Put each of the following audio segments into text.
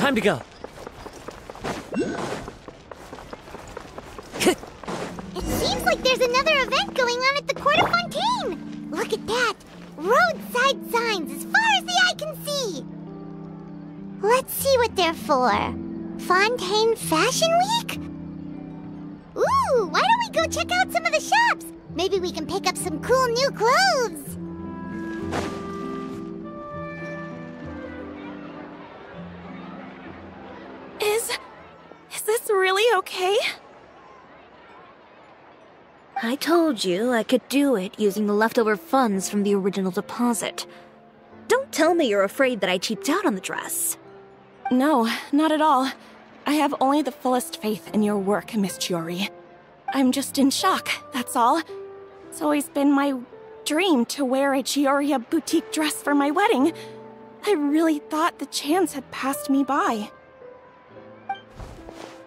Time to go. It seems like there's another event going on at the Court of Fontaine! Look at that! Roadside signs as far as the eye can see! Let's see what they're for. Fontaine Fashion Week? Ooh, why don't we go check out some of the shops? Maybe we can pick up some cool new clothes! Is this really okay? I told you I could do it using the leftover funds from the original deposit. Don't tell me you're afraid that I cheaped out on the dress. No, not at all. I have only the fullest faith in your work, Miss Chiori. I'm just in shock, that's all. It's always been my dream to wear a Chiori boutique dress for my wedding. I really thought the chance had passed me by.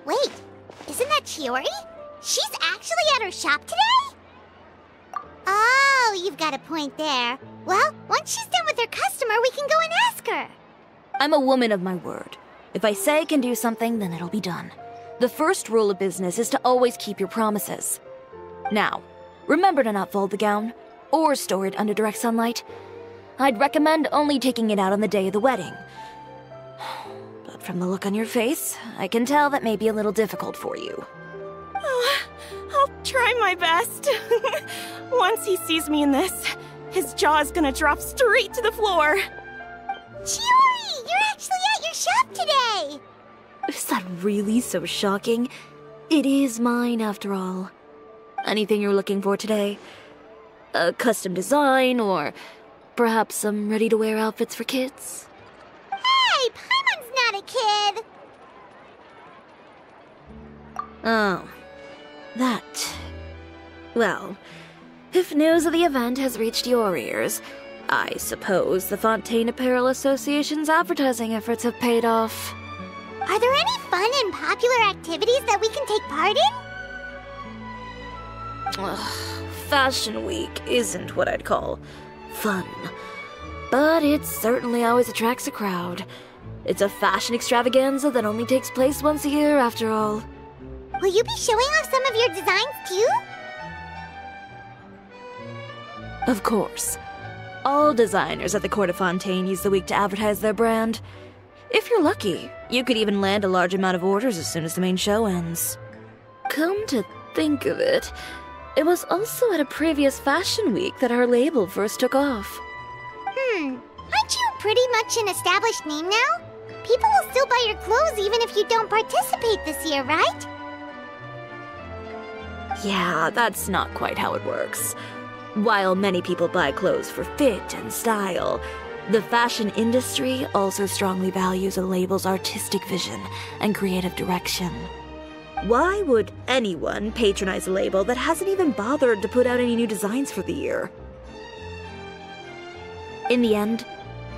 Wait, isn't that Chiori? She's actually at her shop today? Oh, you've got a point there. Well, once she's done with her customer, we can go and ask her. I'm a woman of my word. If I say I can do something, then it'll be done. The first rule of business is to always keep your promises. Now, remember to not fold the gown, or store it under direct sunlight. I'd recommend only taking it out on the day of the wedding. But from the look on your face, I can tell that may be a little difficult for you. Oh, I'll try my best. Once he sees me in this, his jaw is gonna drop straight to the floor. Chiori, you're actually at your shop today! Is that really so shocking? It is mine, after all. Anything you're looking for today? A custom design, or perhaps some ready-to-wear outfits for kids? Hey, Paimon's not a kid! Oh, that. Well, if news of the event has reached your ears, I suppose the Fontaine Apparel Association's advertising efforts have paid off. Are there any fun and popular activities that we can take part in? Ugh, Fashion Week isn't what I'd call fun. But it certainly always attracts a crowd. It's a fashion extravaganza that only takes place once a year, after all. Will you be showing off some of your designs, too? Of course. All designers at the Court of Fontaine use the week to advertise their brand. If you're lucky, you could even land a large amount of orders as soon as the main show ends. Come to think of it, it was also at a previous fashion week that our label first took off. Aren't you pretty much an established name now? People will still buy your clothes even if you don't participate this year, right? Yeah, that's not quite how it works. While many people buy clothes for fit and style, the fashion industry also strongly values a label's artistic vision and creative direction. Why would anyone patronize a label that hasn't even bothered to put out any new designs for the year? In the end,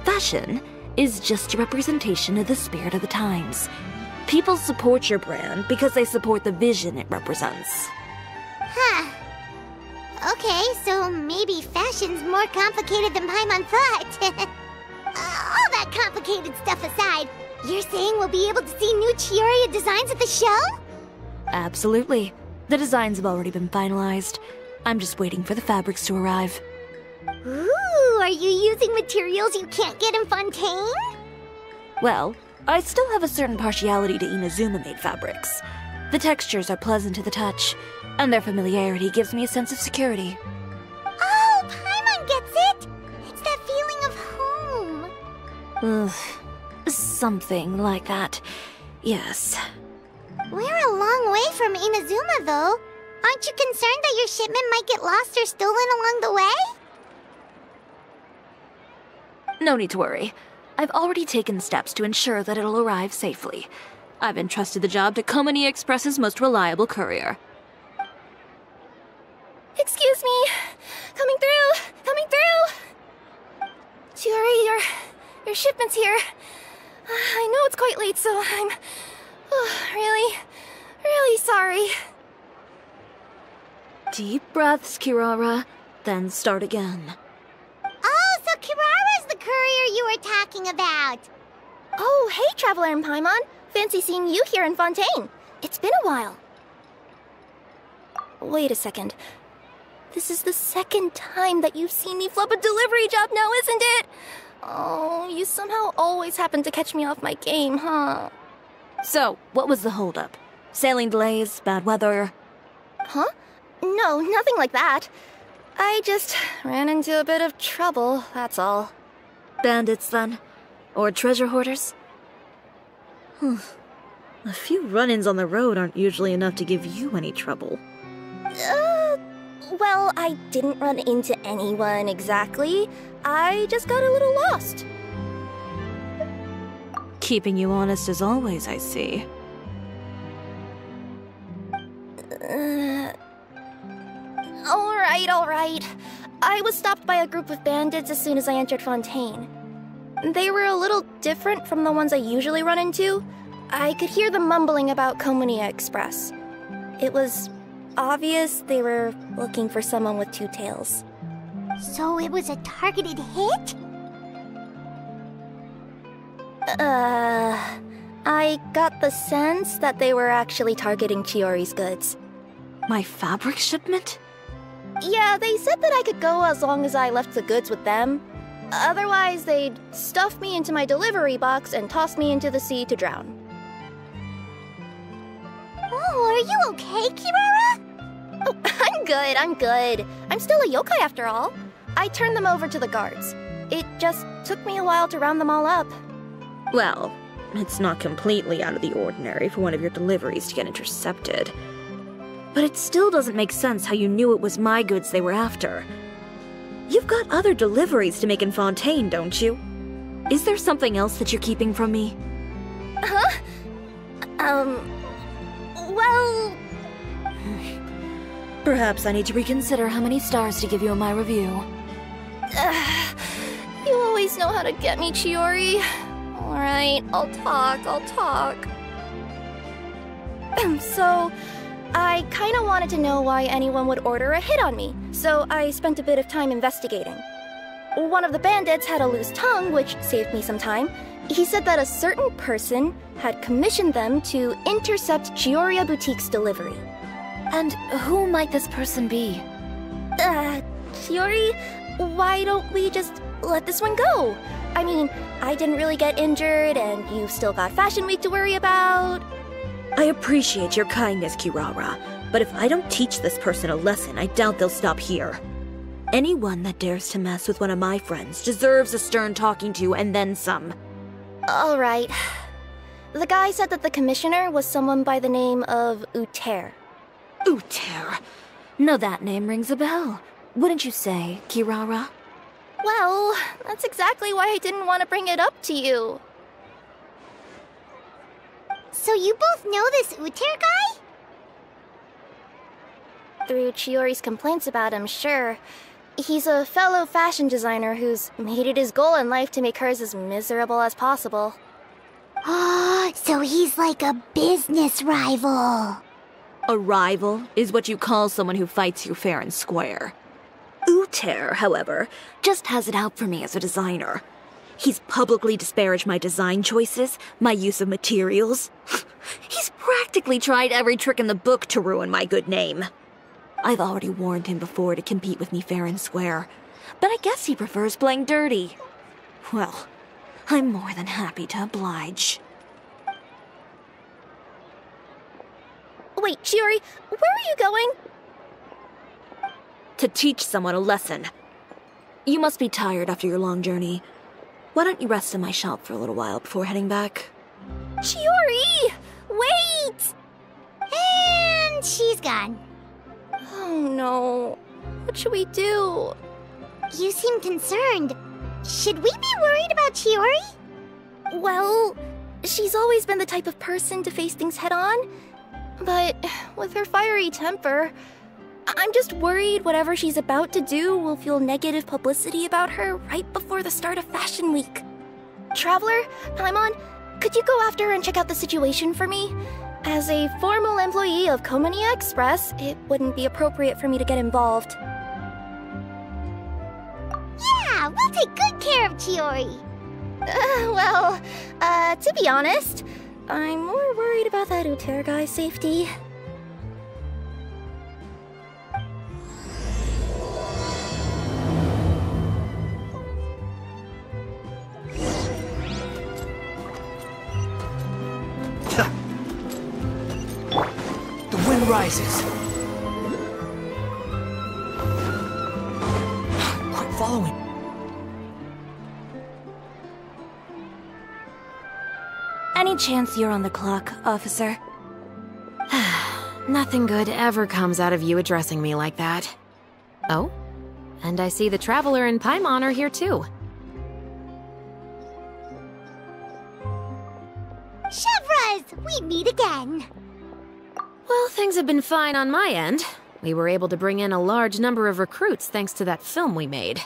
fashion is just a representation of the spirit of the times. People support your brand because they support the vision it represents. Huh. Okay, so maybe fashion's more complicated than Paimon thought. All that complicated stuff aside, you're saying we'll be able to see new Chiori designs at the show? Absolutely. The designs have already been finalized. I'm just waiting for the fabrics to arrive. Ooh, are you using materials you can't get in Fontaine? Well, I still have a certain partiality to Inazuma-made fabrics. The textures are pleasant to the touch, and their familiarity gives me a sense of security. Oh, Paimon gets it! It's that feeling of home. Ugh, something like that. Yes. We're a long way from Inazuma, though. Aren't you concerned that your shipment might get lost or stolen along the way? No need to worry. I've already taken steps to ensure that it'll arrive safely. I've entrusted the job to Komani Express's most reliable courier. Excuse me! Coming through! Coming through! Chiori, your shipment's here. I know it's quite late, so I'm really sorry. Deep breaths, Kirara, then start again. Oh, so Kirara's the courier you were talking about. Oh, hey, Traveler and Paimon. Fancy seeing you here in Fontaine. It's been a while. Wait a second. This is the second time that you've seen me flub a delivery job now, isn't it? Oh, you somehow always happen to catch me off my game, huh? So, what was the holdup? Sailing delays, bad weather? Huh? No, nothing like that. I just ran into a bit of trouble, that's all. Bandits, then? Or treasure hoarders? A few run-ins on the road aren't usually enough to give you any trouble. Well, I didn't run into anyone exactly. I just got a little lost. Keeping you honest as always, I see. All right. I was stopped by a group of bandits as soon as I entered Fontaine. They were a little different from the ones I usually run into. I could hear them mumbling about Komunia Express. It was obvious they were looking for someone with two tails. So it was a targeted hit? I got the sense that they were actually targeting Chiori's goods. My fabric shipment? Yeah, they said that I could go as long as I left the goods with them. Otherwise, they'd stuff me into my delivery box and toss me into the sea to drown. Oh, are you okay, Kirara? Oh, I'm good. I'm still a yokai after all. I turned them over to the guards. It just took me a while to round them all up. Well, it's not completely out of the ordinary for one of your deliveries to get intercepted. But it still doesn't make sense how you knew it was my goods they were after. You've got other deliveries to make in Fontaine, don't you? Is there something else that you're keeping from me? Huh? Well... Perhaps I need to reconsider how many stars to give you in my review. You always know how to get me, Chiori. Alright, I'll talk. So, I kinda wanted to know why anyone would order a hit on me, so I spent a bit of time investigating. One of the bandits had a loose tongue, which saved me some time. He said that a certain person had commissioned them to intercept Chiori Boutique's delivery. And who might this person be? Chiori, why don't we just let this one go? I mean, I didn't really get injured, and you've still got Fashion Week to worry about. I appreciate your kindness, Kirara, but if I don't teach this person a lesson, I doubt they'll stop here. Anyone that dares to mess with one of my friends deserves a stern talking to and then some. Alright. The guy said that the commissioner was someone by the name of Uter. Uter? No, that name rings a bell. Wouldn't you say, Kirara? Well, that's exactly why I didn't want to bring it up to you. So you both know this Uter guy? Through Chiori's complaints about him, sure. He's a fellow fashion designer who's made it his goal in life to make hers as miserable as possible. Oh, so he's like a business rival. A rival is what you call someone who fights you fair and square. Uter, however, just has it out for me as a designer. He's publicly disparaged my design choices, my use of materials. He's practically tried every trick in the book to ruin my good name. I've already warned him before to compete with me fair and square, but I guess he prefers playing dirty. Well, I'm more than happy to oblige. Wait, Chiori, where are you going? To teach someone a lesson. You must be tired after your long journey. Why don't you rest in my shop for a little while before heading back? Chiori! Wait! And she's gone. Oh no. What should we do? You seem concerned. Should we be worried about Chiori? Well, she's always been the type of person to face things head on. But with her fiery temper, I'm just worried whatever she's about to do will fuel negative publicity about her right before the start of Fashion Week. Traveler, Paimon, could you go after her and check out the situation for me? As a formal employee of Komunia Express, it wouldn't be appropriate for me to get involved. Yeah, we'll take good care of Chiori. To be honest, I'm more worried about that Uter guy's safety. The wind rises. Quit following. Any chance you're on the clock, officer? Nothing good ever comes out of you addressing me like that. Oh, and I see the Traveler and Paimon are here too. Chevras, we meet again. Well, things have been fine on my end. We were able to bring in a large number of recruits thanks to that film we made.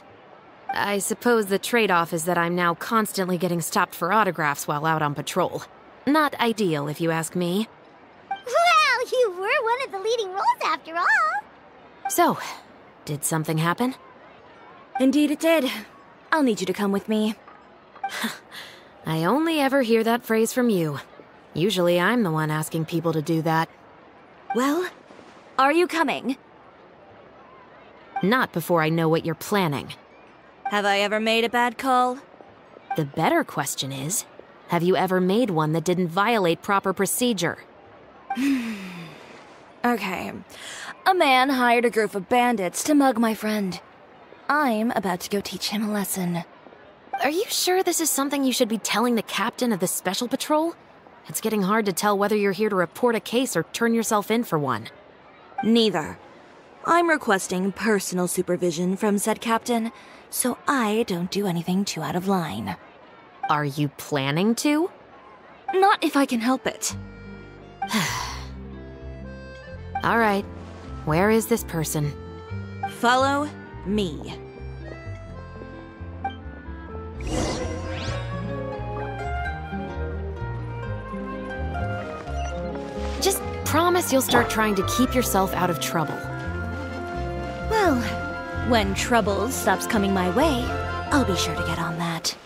I suppose the trade-off is that I'm now constantly getting stopped for autographs while out on patrol. Not ideal, if you ask me. Well, you were one of the leading roles after all. So, did something happen? Indeed it did. I'll need you to come with me. I only ever hear that phrase from you. Usually I'm the one asking people to do that. Well, are you coming? Not before I know what you're planning. Have I ever made a bad call? The better question is, have you ever made one that didn't violate proper procedure? Okay. A man hired a group of bandits to mug my friend. I'm about to go teach him a lesson. Are you sure this is something you should be telling the captain of the Special Patrol? It's getting hard to tell whether you're here to report a case or turn yourself in for one. Neither. I'm requesting personal supervision from said captain, so I don't do anything too out of line. Are you planning to? Not if I can help it. All right. Where is this person? Follow me. Just promise you'll start trying to keep yourself out of trouble. Well, when trouble stops coming my way, I'll be sure to get on that.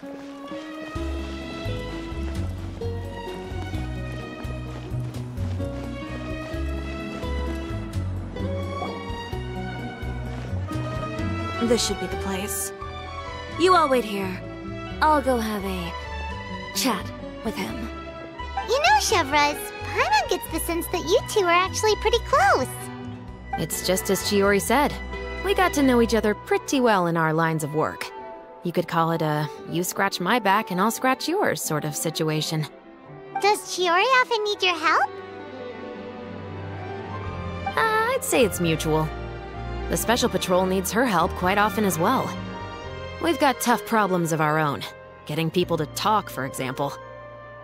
This should be the place. You all wait here. I'll go have a chat with him. You know, Chevras, Paimon gets the sense that you two are actually pretty close. It's just as Chiori said. We got to know each other pretty well in our lines of work. You could call it a you scratch my back and I'll scratch yours sort of situation. Does Chiori often need your help? I'd say it's mutual. The Special Patrol needs her help quite often as well. We've got tough problems of our own. Getting people to talk, for example.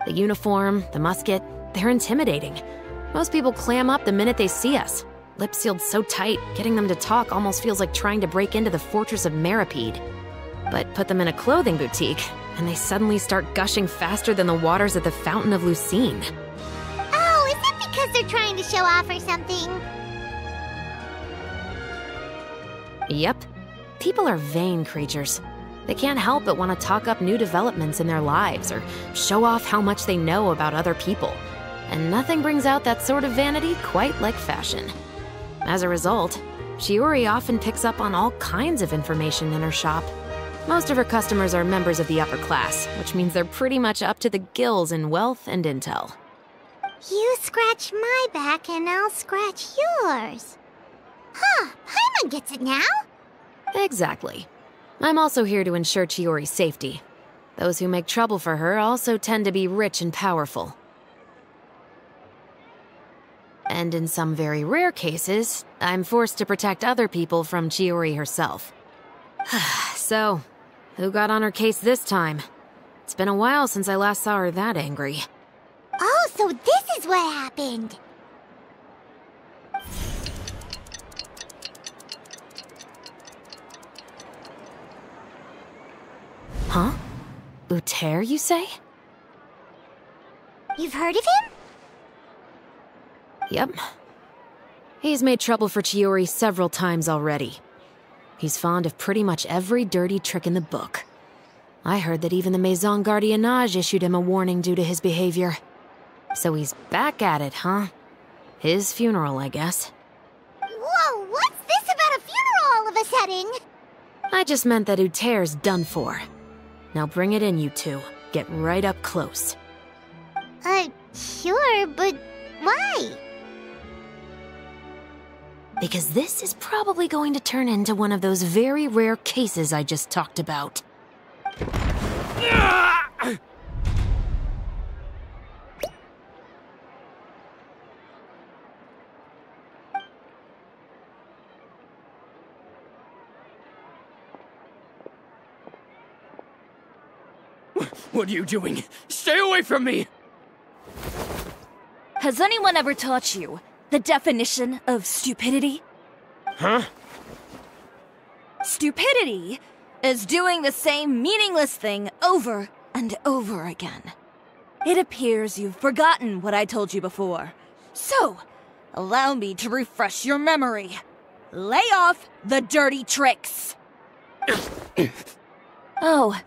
The uniform, the musket, they're intimidating. Most people clam up the minute they see us. Lips sealed so tight, getting them to talk almost feels like trying to break into the fortress of Meripede. But put them in a clothing boutique, and they suddenly start gushing faster than the waters at the Fountain of Lucine. Oh, is it because they're trying to show off or something? Yep. People are vain creatures. They can't help but want to talk up new developments in their lives or show off how much they know about other people. And nothing brings out that sort of vanity quite like fashion. As a result, Chiori often picks up on all kinds of information in her shop. Most of her customers are members of the upper class, which means they're pretty much up to the gills in wealth and intel. You scratch my back and I'll scratch yours. Huh, Paimon gets it now. Exactly. I'm also here to ensure Chiori's safety. Those who make trouble for her also tend to be rich and powerful. And in some very rare cases, I'm forced to protect other people from Chiori herself. So, who got on her case this time? It's been a while since I last saw her that angry. Oh, so this is what happened. Huh? Uter, you say? You've heard of him? Yep. He's made trouble for Chiori several times already. He's fond of pretty much every dirty trick in the book. I heard that even the Maison Gardiennage issued him a warning due to his behavior. So he's back at it, huh? His funeral, I guess. Whoa, what's this about a funeral all of a sudden? I just meant that Uter's done for. Now bring it in, you two. Get right up close. Sure, but why? Because this is probably going to turn into one of those very rare cases I just talked about. What are you doing? Stay away from me! Has anyone ever taught you the definition of stupidity? Huh? Stupidity is doing the same meaningless thing over and over again. It appears you've forgotten what I told you before. So, allow me to refresh your memory. Lay off the dirty tricks! Oh,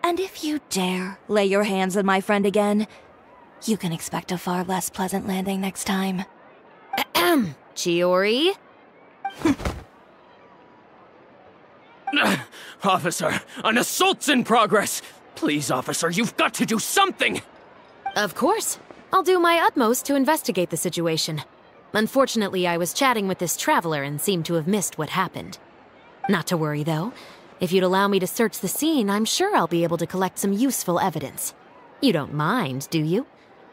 and if you dare lay your hands on my friend again, you can expect a far less pleasant landing next time. Ahem. Chiori? Officer, an assault's in progress! Please, officer, you've got to do something! Of course. I'll do my utmost to investigate the situation. Unfortunately, I was chatting with this traveler and seemed to have missed what happened. Not to worry, though. If you'd allow me to search the scene, I'm sure I'll be able to collect some useful evidence. You don't mind, do you?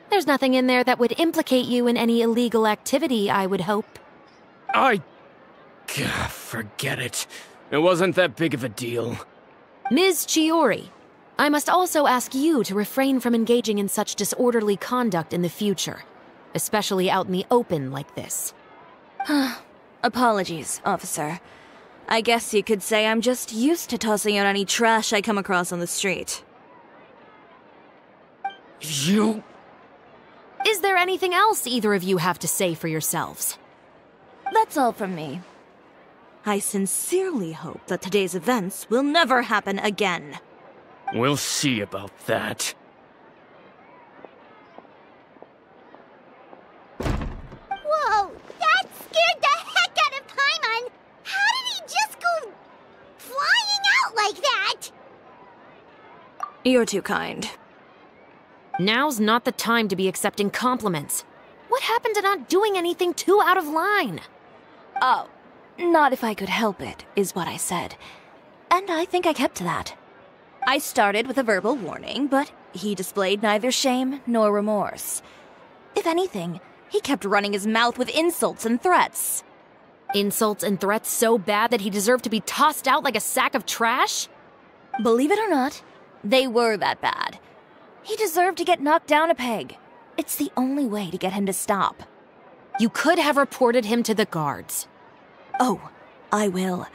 There's nothing in there that would implicate you in any illegal activity, I would hope. Forget it. It wasn't that big of a deal. Ms. Chiori, I must also ask you to refrain from engaging in such disorderly conduct in the future, especially out in the open like this. Apologies, officer. I guess you could say I'm just used to tossing out any trash I come across on the street. You... Is there anything else either of you have to say for yourselves? That's all from me. I sincerely hope that today's events will never happen again. We'll see about that. Whoa, that scared the heck out of Paimon! How did he just go flying out like that? You're too kind. Now's not the time to be accepting compliments. What happened to not doing anything too out of line? Oh, not if I could help it, is what I said. And I think I kept to that. I started with a verbal warning, but he displayed neither shame nor remorse. If anything, he kept running his mouth with insults and threats. Insults and threats so bad that he deserved to be tossed out like a sack of trash? Believe it or not, they were that bad. He deserved to get knocked down a peg. It's the only way to get him to stop. You could have reported him to the guards. Oh, I will.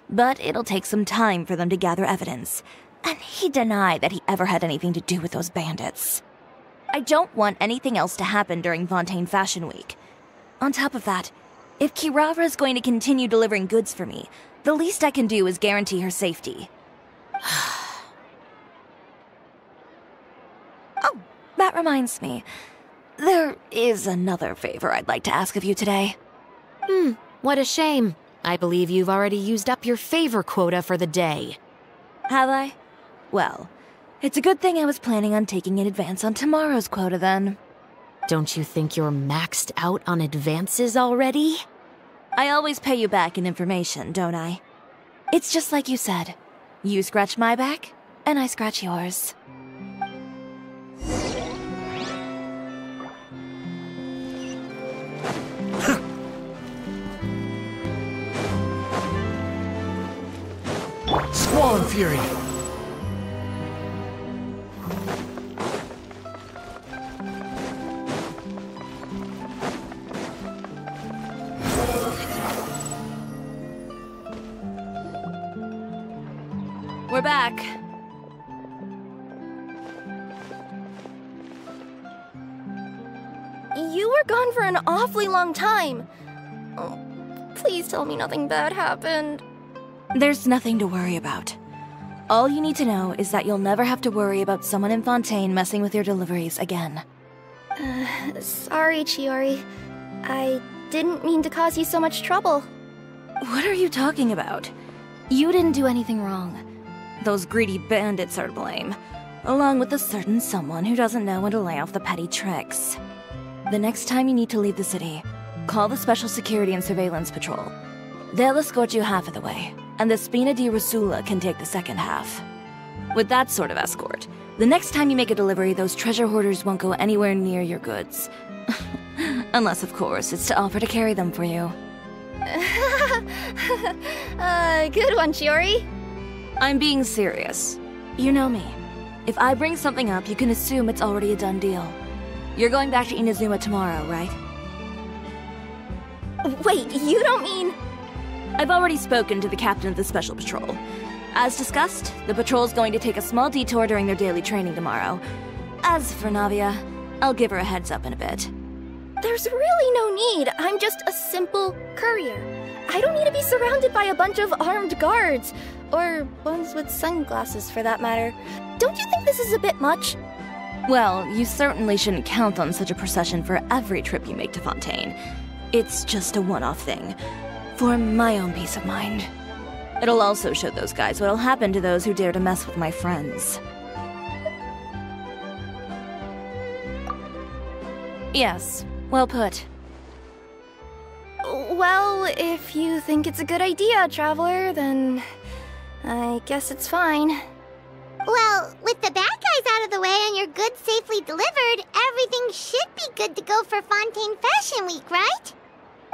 But it'll take some time for them to gather evidence. And he denied that he ever had anything to do with those bandits. I don't want anything else to happen during Fontaine Fashion Week. On top of that, if Kirara is going to continue delivering goods for me, the least I can do is guarantee her safety. Oh, that reminds me. There is another favor I'd like to ask of you today. What a shame. I believe you've already used up your favor quota for the day. Have I? Well, it's a good thing I was planning on taking an advance on tomorrow's quota then. Don't you think you're maxed out on advances already? I always pay you back in information, don't I? It's just like you said. You scratch my back, and I scratch yours. Squall Fury! We're back. You were gone for an awfully long time. Oh, please tell me nothing bad happened. There's nothing to worry about. All you need to know is that you'll never have to worry about someone in Fontaine messing with your deliveries again. Sorry, Chiori. I didn't mean to cause you so much trouble. What are you talking about? You didn't do anything wrong. Those greedy bandits are to blame, along with a certain someone who doesn't know when to lay off the petty tricks. The next time you need to leave the city, call the Special Security and Surveillance Patrol. They'll escort you half of the way, and the Spina di Rusula can take the second half. With that sort of escort, the next time you make a delivery, those treasure hoarders won't go anywhere near your goods. Unless, of course, it's to offer to carry them for you. Good one, Chiori. I'm being serious. You know me. If I bring something up, you can assume it's already a done deal. You're going back to Inazuma tomorrow, right? Wait, you don't mean... I've already spoken to the captain of the Special Patrol. As discussed, the patrol's going to take a small detour during their daily training tomorrow. As for Navia, I'll give her a heads up in a bit. There's really no need. I'm just a simple courier. I don't need to be surrounded by a bunch of armed guards. Or ones with sunglasses, for that matter. Don't you think this is a bit much? Well, you certainly shouldn't count on such a procession for every trip you make to Fontaine. It's just a one-off thing. For my own peace of mind. It'll also show those guys what'll happen to those who dare to mess with my friends. Yes, well put. Well, if you think it's a good idea, Traveler, then I guess it's fine. Well, with the bad guys out of the way and your goods safely delivered, everything should be good to go for Fontaine Fashion Week, right?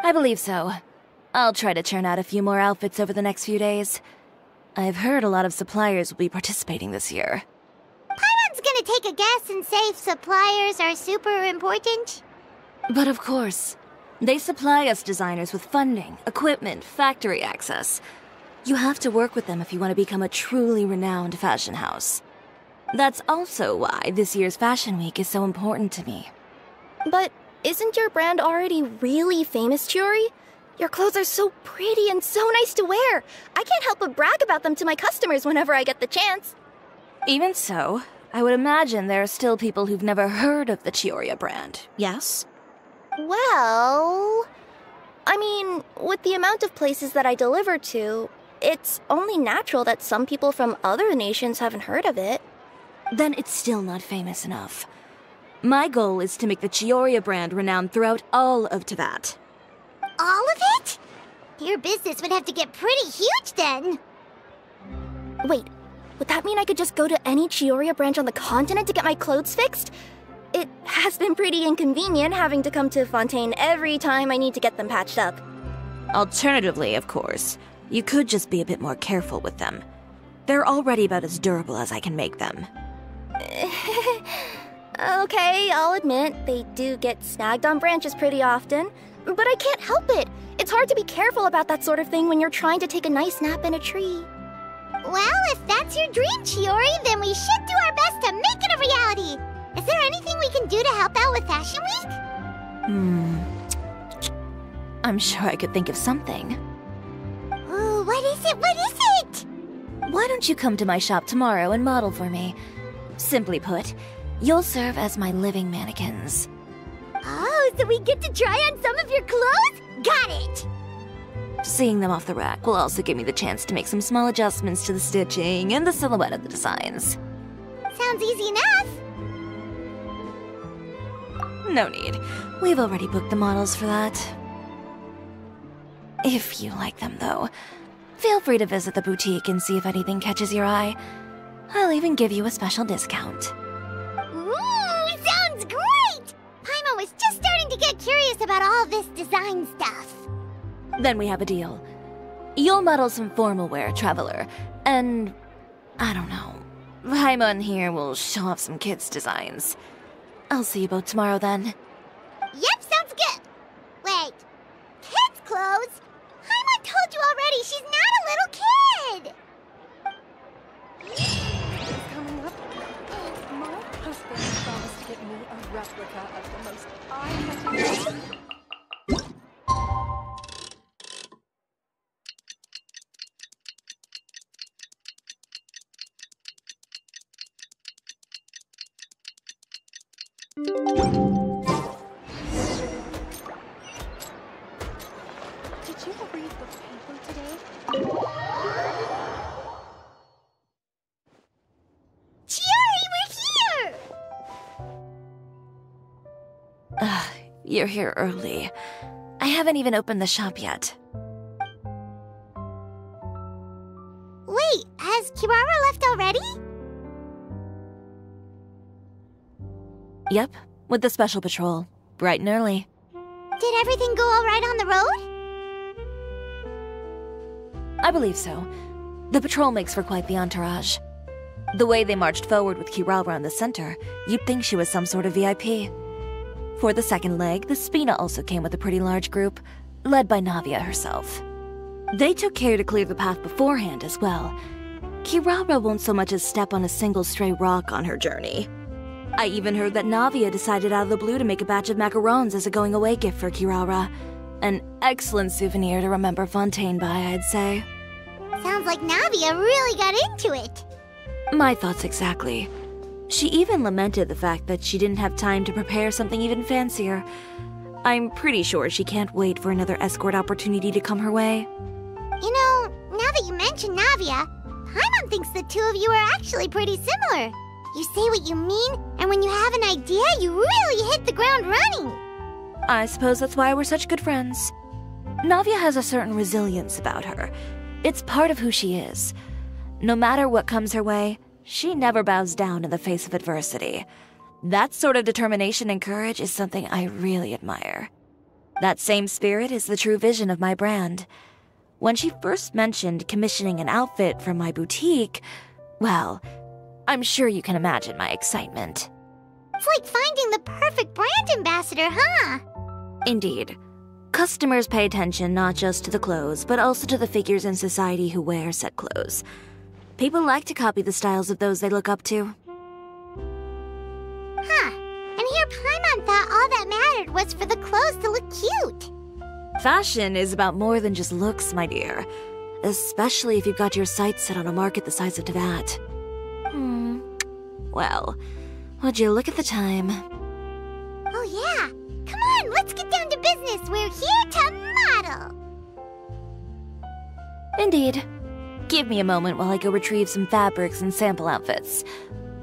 I believe so. I'll try to churn out a few more outfits over the next few days. I've heard a lot of suppliers will be participating this year. Paimon's gonna take a guess and say suppliers are super important. But of course, they supply us designers with funding, equipment, factory access. You have to work with them if you want to become a truly renowned fashion house. That's also why this year's Fashion Week is so important to me. But isn't your brand already really famous, Chiori? Your clothes are so pretty and so nice to wear. I can't help but brag about them to my customers whenever I get the chance. Even so, I would imagine there are still people who've never heard of the Chiori brand, yes? Well... I mean, with the amount of places that I deliver to, it's only natural that some people from other nations haven't heard of it. Then it's still not famous enough. My goal is to make the Chiori brand renowned throughout all of Teyvat. All of it? Your business would have to get pretty huge then. Wait, would that mean I could just go to any Chiori branch on the continent to get my clothes fixed? It has been pretty inconvenient having to come to Fontaine every time I need to get them patched up. Alternatively, of course, you could just be a bit more careful with them. They're already about as durable as I can make them. Okay, I'll admit, they do get snagged on branches pretty often, but I can't help it. It's hard to be careful about that sort of thing when you're trying to take a nice nap in a tree. Well, if that's your dream, Chiori, then we should do our best to make it a reality. Is there anything we can do to help out with Fashion Week? I'm sure I could think of something. Ooh, what is it? What is it? Why don't you come to my shop tomorrow and model for me? Simply put, you'll serve as my living mannequins. Oh, so we get to try on some of your clothes? Got it! Seeing them off the rack will also give me the chance to make some small adjustments to the stitching and the silhouette of the designs. Sounds easy enough. No need. We've already booked the models for that. If you like them, though, feel free to visit the boutique and see if anything catches your eye. I'll even give you a special discount. Ooh, sounds great! Paimon was just starting to get curious about all this design stuff. Then we have a deal. You'll model some formal wear, Traveler, and... I don't know. Paimon here will show off some kids' designs. I'll see you both tomorrow, then. Yep, sounds good. Wait, kids' clothes? Paimon told you already she's not a little kid! Coming up, my husband promised to get me a replica of the most eye-catching... Did you read the paper today? Chiori, we're here! You're here early. I haven't even opened the shop yet. Wait, has Kirara left already? Yep, with the special patrol. Bright and early. Did everything go all right on the road? I believe so. The patrol makes for quite the entourage. The way they marched forward with Kirara in the center, you'd think she was some sort of VIP. For the second leg, the Spina also came with a pretty large group, led by Navia herself. They took care to clear the path beforehand as well. Kirara won't so much as step on a single stray rock on her journey. I even heard that Navia decided out of the blue to make a batch of macarons as a going-away gift for Kirara. An excellent souvenir to remember Fontaine by, I'd say. Sounds like Navia really got into it. My thoughts exactly. She even lamented the fact that she didn't have time to prepare something even fancier. I'm pretty sure she can't wait for another escort opportunity to come her way. You know, now that you mention Navia, Paimon thinks the two of you are actually pretty similar. You say what you mean, and when you have an idea, you really hit the ground running. I suppose that's why we're such good friends. Navia has a certain resilience about her. It's part of who she is. No matter what comes her way, she never bows down in the face of adversity. That sort of determination and courage is something I really admire. That same spirit is the true vision of my brand. When she first mentioned commissioning an outfit from my boutique, well, I'm sure you can imagine my excitement. It's like finding the perfect brand ambassador, huh? Indeed. Customers pay attention not just to the clothes, but also to the figures in society who wear said clothes. People like to copy the styles of those they look up to. Huh. And here Paimon thought all that mattered was for the clothes to look cute. Fashion is about more than just looks, my dear. Especially if you've got your sights set on a market the size of Teyvat. Well, would you look at the time? Oh yeah. Come on, let's get down to business. We're here to model. Indeed. Give me a moment while I go retrieve some fabrics and sample outfits.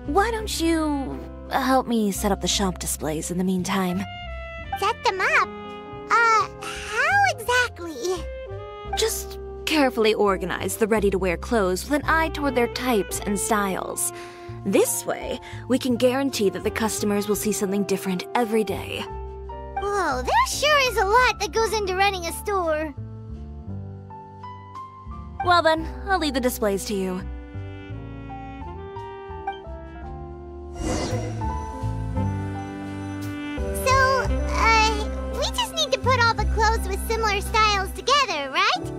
Why don't you help me set up the shop displays in the meantime? Set them up? How exactly? Just carefully organize the ready-to-wear clothes with an eye toward their types and styles. This way, we can guarantee that the customers will see something different every day. Whoa, there sure is a lot that goes into running a store. Well then, I'll leave the displays to you. So, we just need to put all the clothes with similar styles together, right?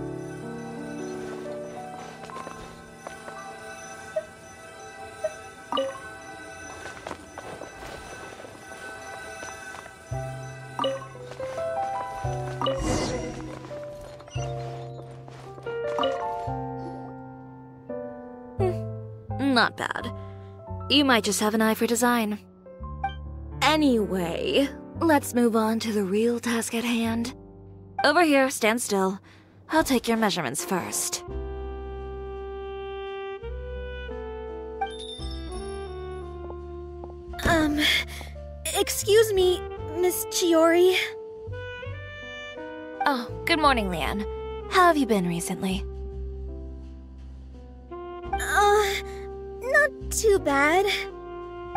Not bad. You might just have an eye for design. Anyway, let's move on to the real task at hand. Over here, stand still. I'll take your measurements first. Excuse me, Miss Chiori. Oh, good morning, Leanne. How have you been recently? Not too bad.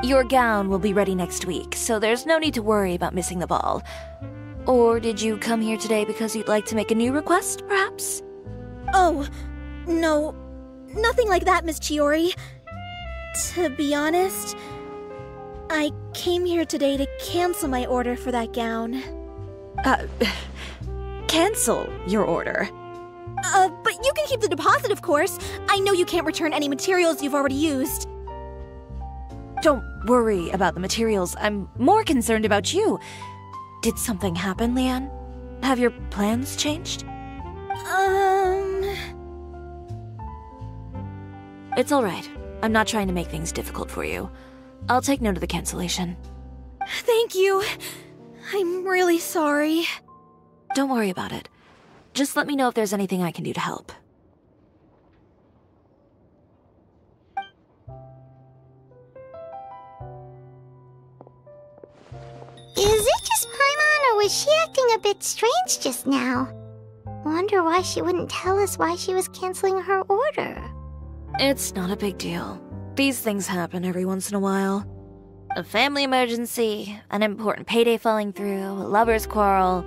Your gown will be ready next week, so there's no need to worry about missing the ball. Or did you come here today because you'd like to make a new request, perhaps? Oh, no. Nothing like that, Miss Chiori. To be honest, I came here today to cancel my order for that gown. Cancel your order. But you can keep the deposit, of course. I know you can't return any materials you've already used. Don't worry about the materials. I'm more concerned about you. Did something happen, Leanne? Have your plans changed? It's all right. I'm not trying to make things difficult for you. I'll take note of the cancellation. Thank you. I'm really sorry. Don't worry about it. Just let me know if there's anything I can do to help. Is it just Paimon, or was she acting a bit strange just now? Wonder why she wouldn't tell us why she was canceling her order. It's not a big deal. These things happen every once in a while. A family emergency, an important payday falling through, a lover's quarrel,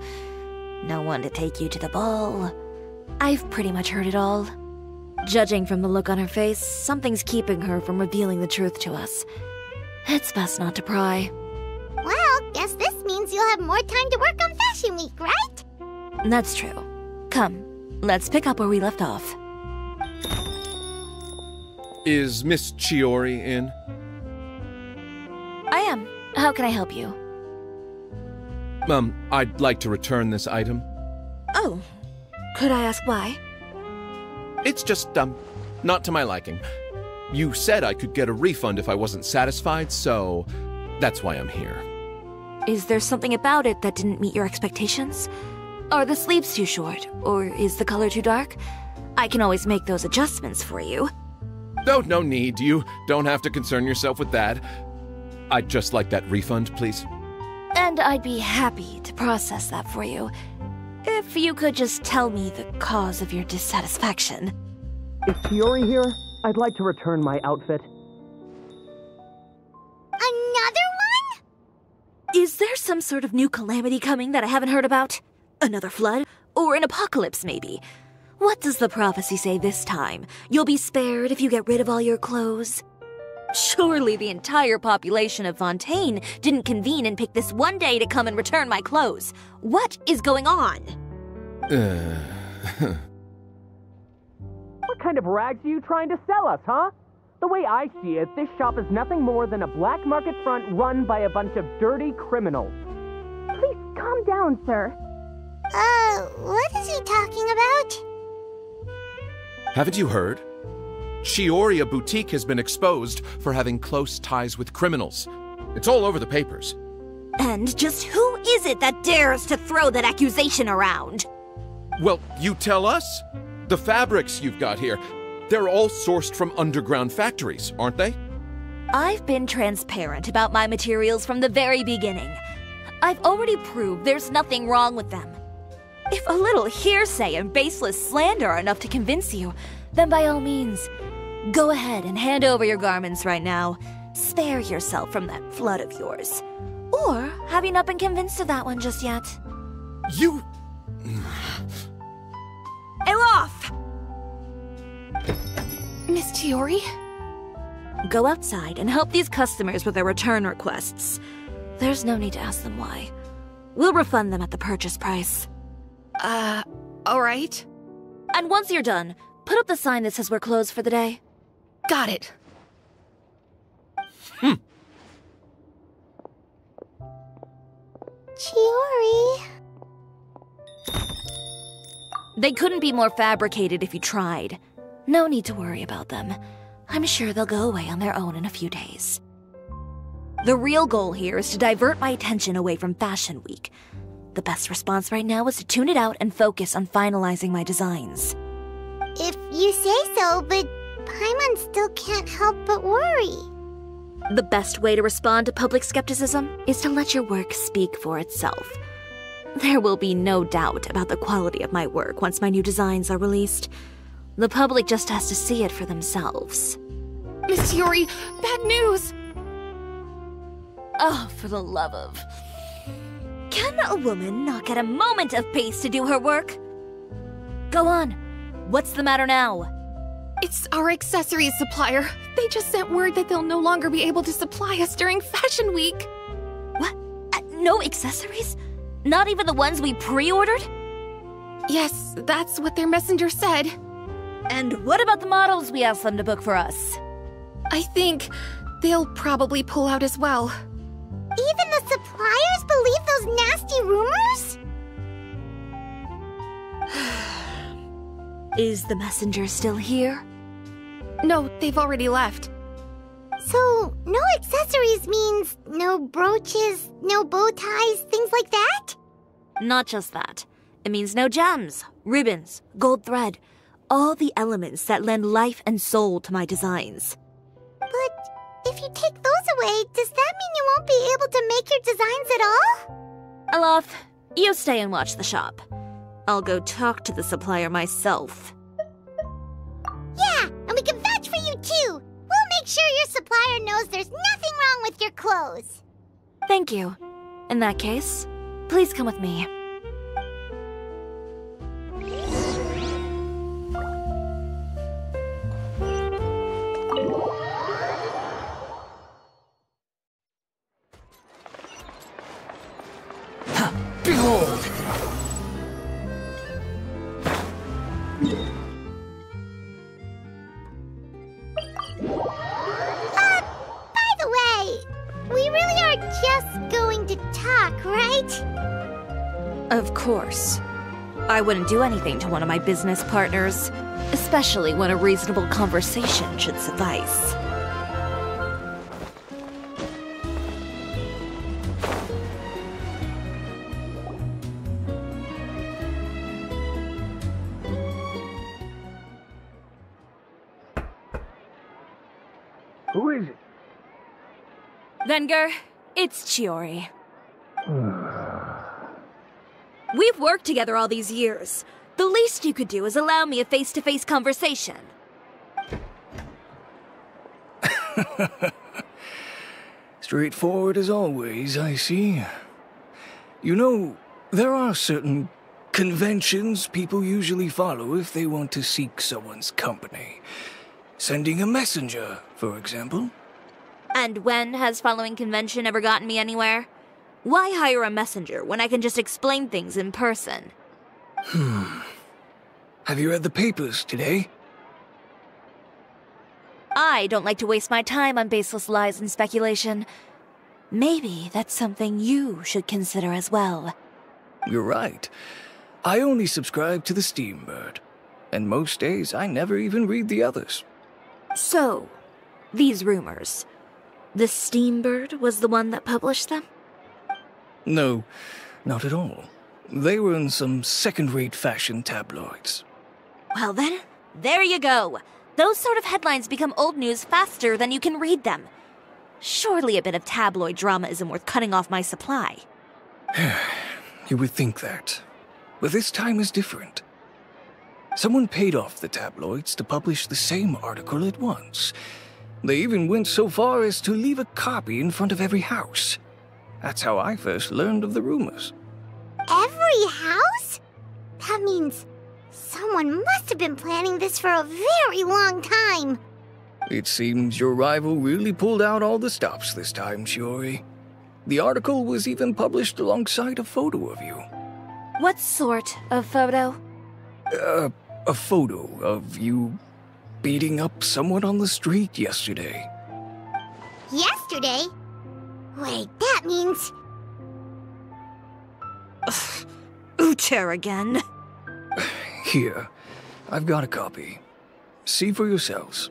no one to take you to the ball. I've pretty much heard it all. Judging from the look on her face, something's keeping her from revealing the truth to us. It's best not to pry. Well, guess this means you'll have more time to work on Fashion Week, right? That's true. Come, let's pick up where we left off. Is Miss Chiori in? I am. How can I help you? I'd like to return this item. Oh. Could I ask why? It's just, not to my liking. You said I could get a refund if I wasn't satisfied, so that's why I'm here. Is there something about it that didn't meet your expectations? Are the sleeves too short? Or is the color too dark? I can always make those adjustments for you. Oh, no need. You don't have to concern yourself with that. I'd just like that refund, please. And I'd be happy to process that for you. If you could just tell me the cause of your dissatisfaction. Is Chiori here? I'd like to return my outfit. Another one? Is there some sort of new calamity coming that I haven't heard about? Another flood? Or an apocalypse, maybe? What does the prophecy say this time? You'll be spared if you get rid of all your clothes? Surely the entire population of Fontaine didn't convene and pick this one day to come and return my clothes. What is going on? What kind of rags are you trying to sell us, huh? The way I see it, this shop is nothing more than a black market front run by a bunch of dirty criminals. Please calm down, sir. What is he talking about? Haven't you heard? Chiori Boutique has been exposed for having close ties with criminals. It's all over the papers. And just who is it that dares to throw that accusation around? Well, you tell us. The fabrics you've got here, they're all sourced from underground factories, aren't they? I've been transparent about my materials from the very beginning. I've already proved there's nothing wrong with them. If a little hearsay and baseless slander are enough to convince you, then by all means, go ahead and hand over your garments right now. Spare yourself from that flood of yours. Or have you not been convinced of that one just yet? You... Elof! Miss Chiori? Go outside and help these customers with their return requests. There's no need to ask them why. We'll refund them at the purchase price. Alright. And once you're done, put up the sign that says we're closed for the day. Got it. Chiori. They couldn't be more fabricated if you tried. No need to worry about them. I'm sure they'll go away on their own in a few days. The real goal here is to divert my attention away from Fashion Week. The best response right now is to tune it out and focus on finalizing my designs. If you say so, but Paimon still can't help but worry. The best way to respond to public skepticism is to let your work speak for itself. There will be no doubt about the quality of my work once my new designs are released. The public just has to see it for themselves. Miss Chiori, bad news! Oh, for the love of... Can a woman not get a moment of peace to do her work? Go on. What's the matter now? It's our accessories supplier. They just sent word that they'll no longer be able to supply us during Fashion Week. What? No accessories? Not even the ones we pre-ordered? Yes, that's what their messenger said. And what about the models we asked them to book for us? I think they'll probably pull out as well. Even the suppliers believe those nasty rumors? Is the messenger still here? No, they've already left. So, So, no accessories means no brooches, no bow ties, things like that? Not just that. It means no gems, ribbons, gold thread, all the elements that lend life and soul to my designs. But if you take those away, does that mean you won't be able to make your designs at all? Alof, you stay and watch the shop. I'll go talk to the supplier myself. Yeah, and we can vouch for you too. We'll make sure your supplier knows there's nothing wrong with your clothes. Thank you. In that case, please come with me. Behold! By the way, we really are just going to talk, right? Of course. I wouldn't do anything to one of my business partners, especially when a reasonable conversation should suffice. Who is it? Venger, it's Chiori. We've worked together all these years. The least you could do is allow me a face-to-face conversation. Straightforward as always, I see. You know, there are certain conventions people usually follow if they want to seek someone's company. Sending a messenger, for example. And when has following convention ever gotten me anywhere? Why hire a messenger when I can just explain things in person? Have you read the papers today? I don't like to waste my time on baseless lies and speculation. Maybe that's something you should consider as well. You're right. I only subscribe to the Steambird. And most days I never even read the others. So, these rumors. The Steambird was the one that published them? No, not at all. They were in some second-rate fashion tabloids. Well then, there you go. Those sort of headlines become old news faster than you can read them. Surely a bit of tabloid drama isn't worth cutting off my supply. You would think that. But this time is different. Someone paid off the tabloids to publish the same article at once. They even went so far as to leave a copy in front of every house. That's how I first learned of the rumors. Every house? That means someone must have been planning this for a very long time. It seems your rival really pulled out all the stops this time, Chiori. The article was even published alongside a photo of you. What sort of photo? A photo of you beating up someone on the street yesterday. Yesterday? Wait, that means... Uter again. Here, I've got a copy. See for yourselves.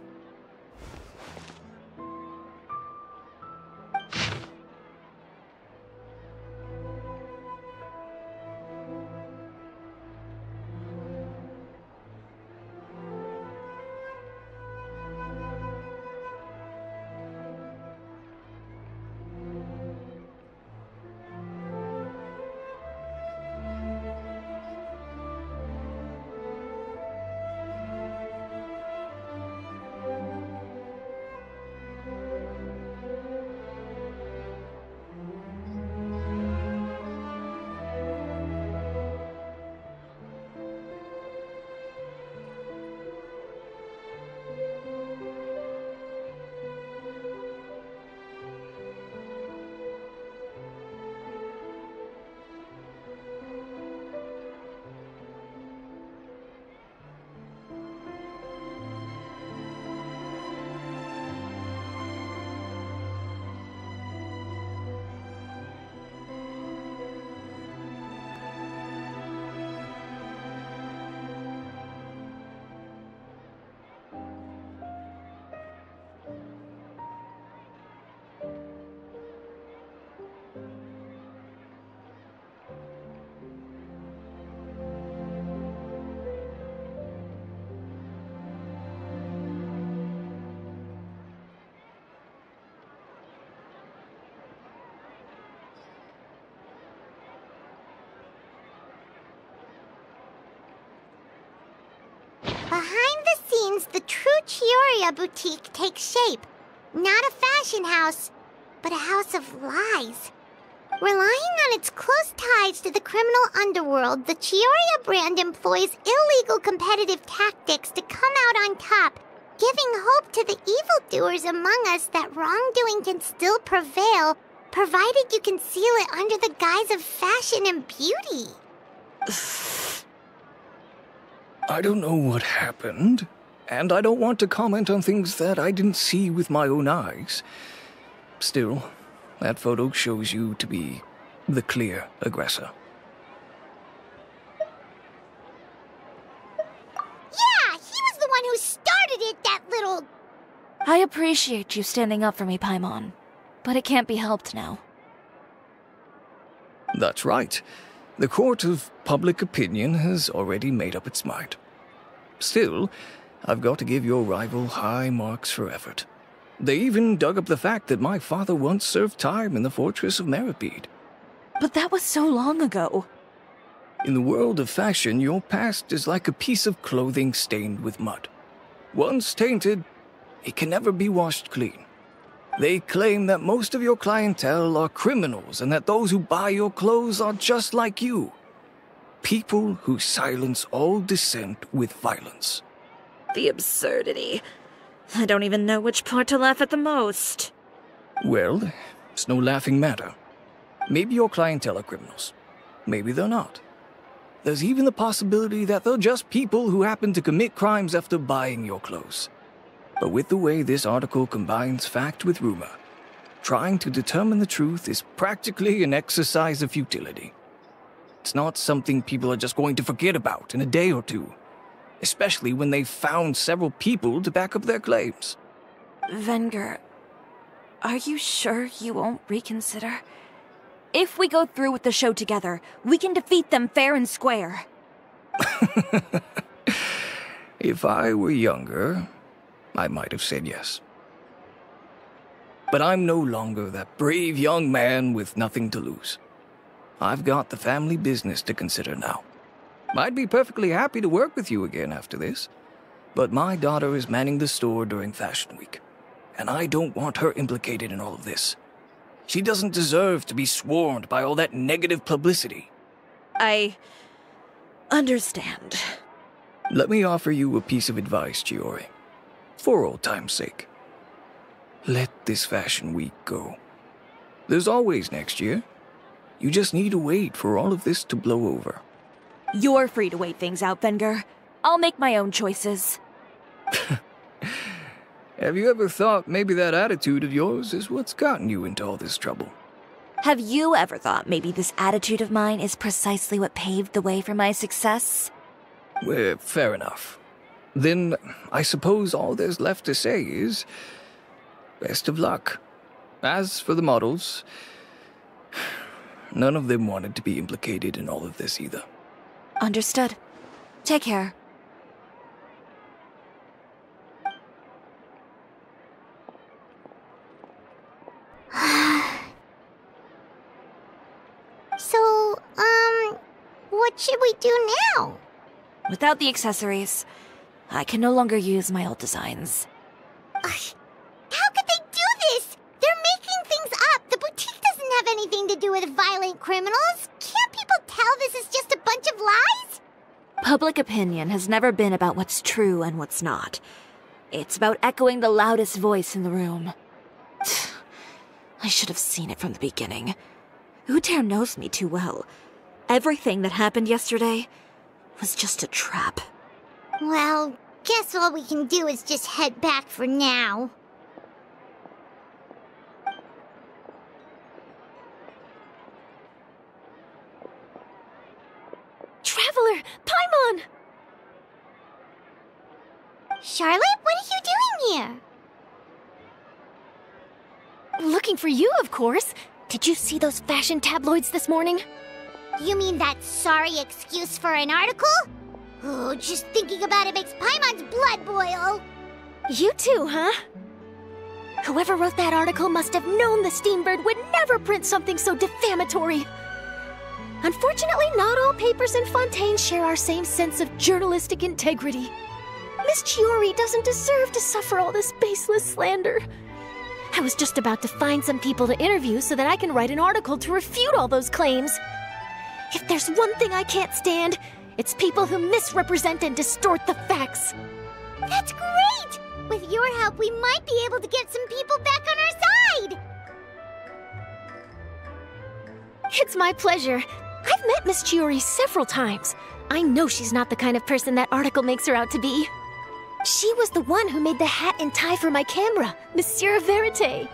Behind the scenes, the true Chiori boutique takes shape. Not a fashion house, but a house of lies. Relying on its close ties to the criminal underworld, the Chiori brand employs illegal competitive tactics to come out on top, giving hope to the evildoers among us that wrongdoing can still prevail, provided you conceal it under the guise of fashion and beauty. I don't know what happened, and I don't want to comment on things that I didn't see with my own eyes. Still, that photo shows you to be the clear aggressor. Yeah, he was the one who started it, that little... I appreciate you standing up for me, Paimon, but it can't be helped now. That's right. The court of public opinion has already made up its mind. Still, I've got to give your rival high marks for effort. They even dug up the fact that my father once served time in the fortress of Meripede. But that was so long ago. In the world of fashion, your past is like a piece of clothing stained with mud. Once tainted, it can never be washed clean. They claim that most of your clientele are criminals and that those who buy your clothes are just like you. People who silence all dissent with violence. The absurdity. I don't even know which part to laugh at the most. Well, it's no laughing matter. Maybe your clientele are criminals. Maybe they're not. There's even the possibility that they're just people who happen to commit crimes after buying your clothes. But with the way this article combines fact with rumor, trying to determine the truth is practically an exercise of futility. It's not something people are just going to forget about in a day or two, especially when they've found several people to back up their claims. Venger, are you sure you won't reconsider? If we go through with the show together, we can defeat them fair and square. If I were younger, I might have said yes. But I'm no longer that brave young man with nothing to lose. I've got the family business to consider now. I'd be perfectly happy to work with you again after this, but my daughter is manning the store during Fashion Week, and I don't want her implicated in all of this. She doesn't deserve to be swarmed by all that negative publicity. I understand. Let me offer you a piece of advice, Chiori. For old time's sake. Let this Fashion Week go. There's always next year. You just need to wait for all of this to blow over. You're free to wait things out, Venger. I'll make my own choices. Have you ever thought maybe that attitude of yours is what's gotten you into all this trouble? Have you ever thought maybe this attitude of mine is precisely what paved the way for my success? Well, fair enough. Then I suppose all there's left to say is, best of luck. As for the models, none of them wanted to be implicated in all of this either. Understood. Take care. So, what should we do now? Without the accessories, I can no longer use my old designs. How could they do this? They're making things up. The boutique doesn't have anything to do with violent criminals. Can't people tell this is just a bunch of lies? Public opinion has never been about what's true and what's not. It's about echoing the loudest voice in the room. I should have seen it from the beginning. Uter knows me too well. Everything that happened yesterday was just a trap. Well, guess all we can do is just head back for now. Traveler! Paimon! Charlotte, what are you doing here? Looking for you, of course. Did you see those fashion tabloids this morning? You mean that sorry excuse for an article? Oh, just thinking about it makes Paimon's blood boil. You too, huh? Whoever wrote that article must have known the Steambird would never print something so defamatory. Unfortunately, not all papers in Fontaine share our same sense of journalistic integrity. Miss Chiori doesn't deserve to suffer all this baseless slander. I was just about to find some people to interview so that I can write an article to refute all those claims. If there's one thing I can't stand, it's people who misrepresent and distort the facts. That's great! With your help, we might be able to get some people back on our side! It's my pleasure. I've met Miss Chiori several times. I know she's not the kind of person that article makes her out to be. She was the one who made the hat and tie for my camera, Monsieur Verite.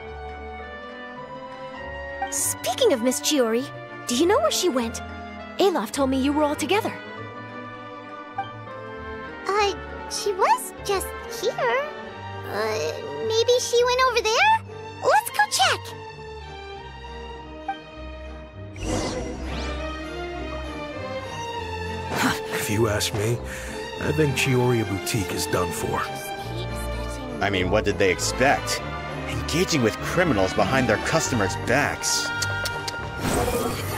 Speaking of Miss Chiori, do you know where she went? Alof told me you were all together. She was just here. Maybe she went over there? Let's go check! If you ask me, I think Chiori Boutique is done for. I mean, what did they expect? Engaging with criminals behind their customers' backs.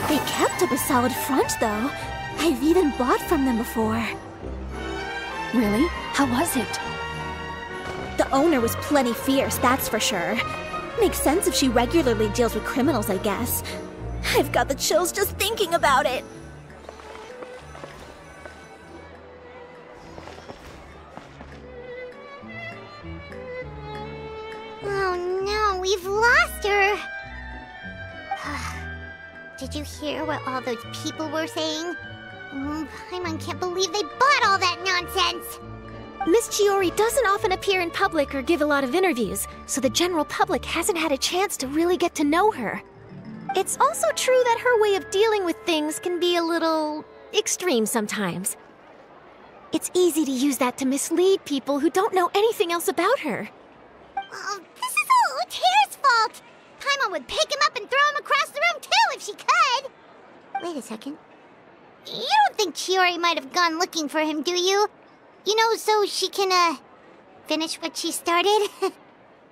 They kept up a solid front, though. I've even bought from them before. Really? How was it? The owner was plenty fierce, that's for sure. Makes sense if she regularly deals with criminals, I guess. I've got the chills just thinking about it. Oh no, we've lost her! Did you hear what all those people were saying? Paimon can't believe they bought all that nonsense! Miss Chiori doesn't often appear in public or give a lot of interviews, so the general public hasn't had a chance to really get to know her. It's also true that her way of dealing with things can be a little extreme sometimes. It's easy to use that to mislead people who don't know anything else about her. Oh, this is all Uter's fault! Paimon would pick him up and throw him across the room too if she could! Wait a second. You don't think Chiori might have gone looking for him, do you? You know, so she can, finish what she started?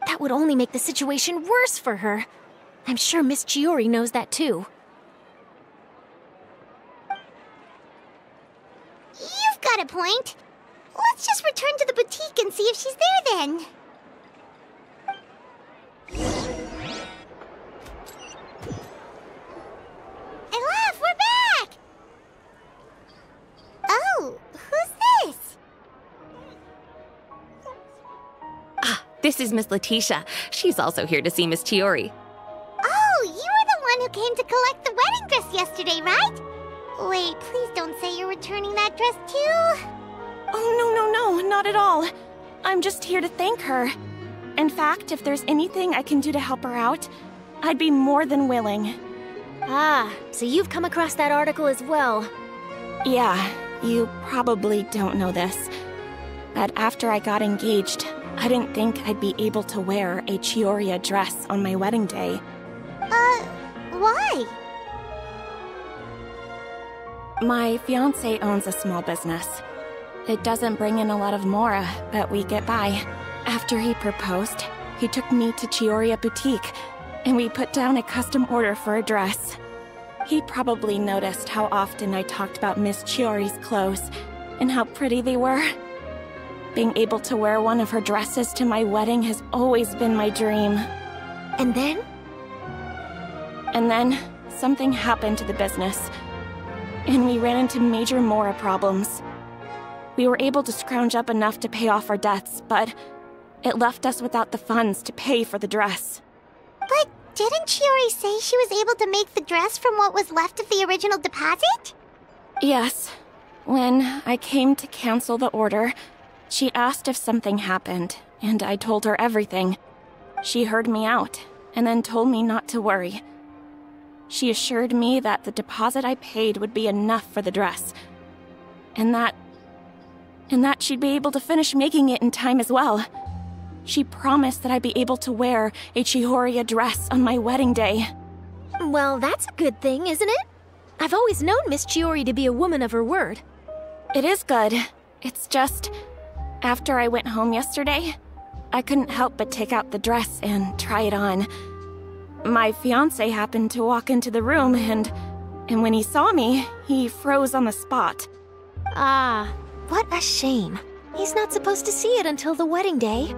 That would only make the situation worse for her. I'm sure Miss Chiori knows that too. You've got a point. Let's just return to the boutique and see if she's there then. Alof, we're back! Oh, who's this? This is Miss Letitia. She's also here to see Miss Chiori. Oh, you were the one who came to collect the wedding dress yesterday, right? Wait, please don't say you're returning that dress too. Oh, no, not at all. I'm just here to thank her. In fact, if there's anything I can do to help her out, I'd be more than willing. Ah, so you've come across that article as well. Yeah, you probably don't know this, but after I got engaged, I didn't think I'd be able to wear a Chiori dress on my wedding day. Why? My fiancé owns a small business. It doesn't bring in a lot of mora, but we get by. After he proposed, he took me to Chiori Boutique, and we put down a custom order for a dress. He probably noticed how often I talked about Miss Chiori's clothes, and how pretty they were. Being able to wear one of her dresses to my wedding has always been my dream. And then? And then, something happened to the business, and we ran into major mora problems. We were able to scrounge up enough to pay off our debts, but it left us without the funds to pay for the dress. But didn't Chiori say she was able to make the dress from what was left of the original deposit? Yes. When I came to cancel the order, she asked if something happened, and I told her everything. She heard me out, and then told me not to worry. She assured me that the deposit I paid would be enough for the dress, and that she'd be able to finish making it in time as well. She promised that I'd be able to wear a Chiori dress on my wedding day. Well, that's a good thing, isn't it? I've always known Miss Chiori to be a woman of her word. It is good. It's just, after I went home yesterday, I couldn't help but take out the dress and try it on. My fiancé happened to walk into the room, and when he saw me, he froze on the spot. Ah, what a shame. He's not supposed to see it until the wedding day.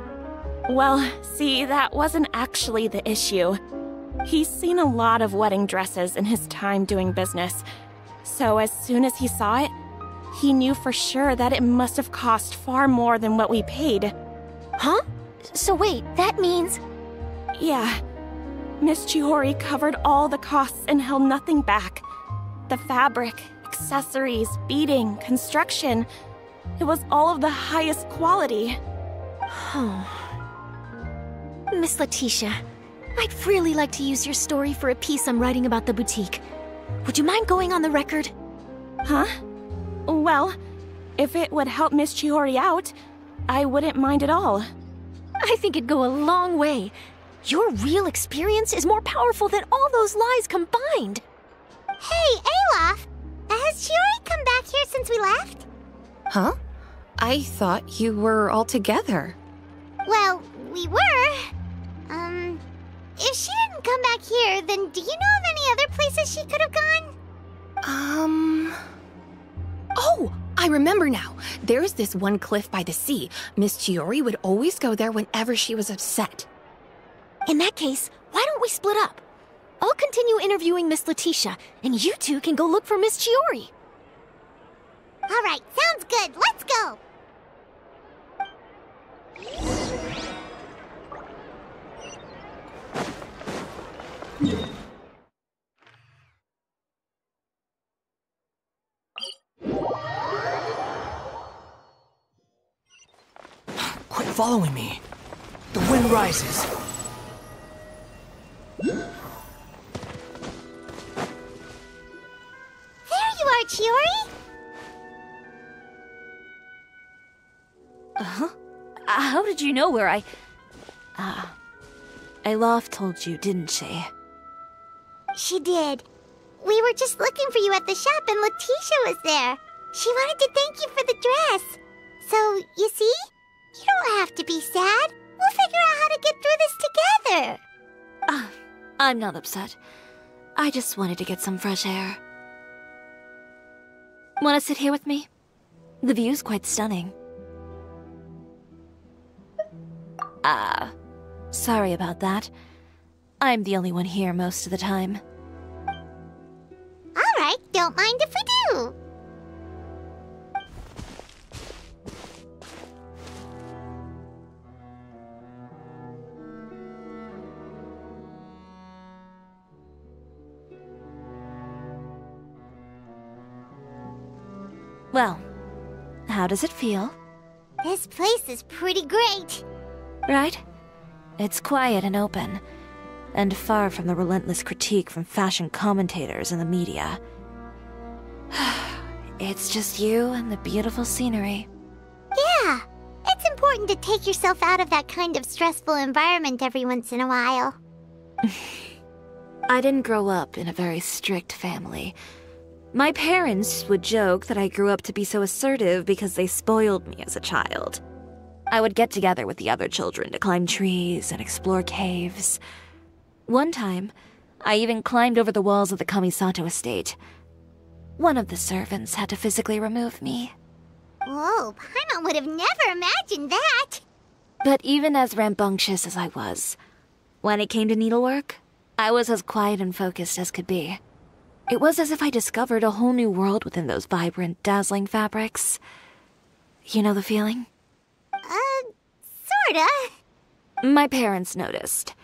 Well, see, that wasn't actually the issue. He's seen a lot of wedding dresses in his time doing business. So as soon as he saw it, he knew for sure that it must have cost far more than what we paid. Huh? So wait, that means... Yeah. Miss Chiori covered all the costs and held nothing back. The fabric, accessories, beading, construction. It was all of the highest quality. Miss Letitia, I'd really like to use your story for a piece I'm writing about the boutique. Would you mind going on the record? Huh? Well, if it would help Miss Chiori out, I wouldn't mind at all. I think it'd go a long way. Your real experience is more powerful than all those lies combined. Hey, Olaf! Has Chiori come back here since we left? Huh? I thought you were all together. Well, we were. If she didn't come back here, then do you know of any other places she could have gone? Oh, I remember now. There's this one cliff by the sea. Miss Chiori would always go there whenever she was upset. In that case, why don't we split up? I'll continue interviewing Miss Letitia, and you two can go look for Miss Chiori. All right, sounds good. Let's go. Quit following me. The wind rises. There you are, Chiori. How did you know where I... Olaf told you, didn't she? She did. We were just looking for you at the shop and Letitia was there. She wanted to thank you for the dress. So, you see? You don't have to be sad. We'll figure out how to get through this together. I'm not upset. I just wanted to get some fresh air. Want to sit here with me? The view's quite stunning. Sorry about that. I'm the only one here most of the time. All right, don't mind if we do. Well, how does it feel? This place is pretty great. Right? It's quiet and open, and far from the relentless critique from fashion commentators and the media. It's just you and the beautiful scenery. Yeah, it's important to take yourself out of that kind of stressful environment every once in a while. I didn't grow up in a very strict family. My parents would joke that I grew up to be so assertive because they spoiled me as a child. I would get together with the other children to climb trees and explore caves. One time, I even climbed over the walls of the Kamisato estate. One of the servants had to physically remove me. Whoa, Paimon would have never imagined that. But even as rambunctious as I was, when it came to needlework, I was as quiet and focused as could be. It was as if I discovered a whole new world within those vibrant, dazzling fabrics. You know the feeling? Sorta. My parents noticed,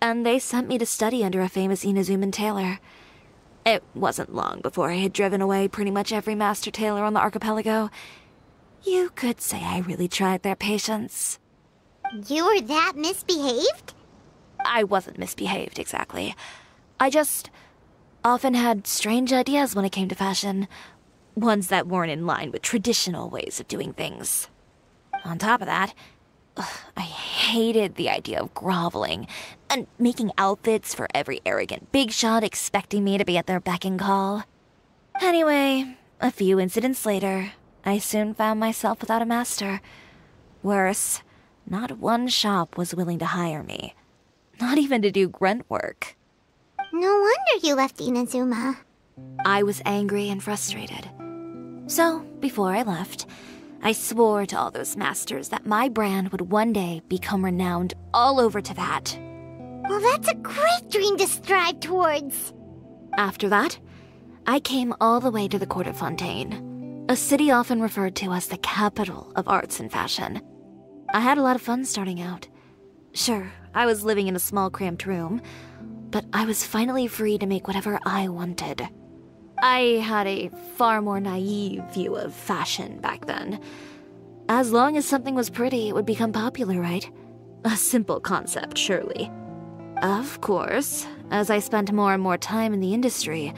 and they sent me to study under a famous Inazuman tailor. It wasn't long before I had driven away pretty much every master tailor on the archipelago. You could say I really tried their patience. You were that misbehaved? I wasn't misbehaved, exactly. I just often had strange ideas when it came to fashion. Ones that weren't in line with traditional ways of doing things. On top of that, I hated the idea of groveling and making outfits for every arrogant big shot expecting me to be at their beck and call. Anyway, a few incidents later, I soon found myself without a master. Worse, not one shop was willing to hire me. Not even to do grunt work. No wonder you left Inazuma. I was angry and frustrated. So, before I left, I swore to all those masters that my brand would one day become renowned all over Teyvat. Well, that's a great dream to strive towards. After that, I came all the way to the Court of Fontaine, a city often referred to as the capital of arts and fashion. I had a lot of fun starting out. Sure, I was living in a small cramped room, but I was finally free to make whatever I wanted. I had a far more naive view of fashion back then. As long as something was pretty, it would become popular, right? A simple concept, surely. Of course, as I spent more and more time in the industry,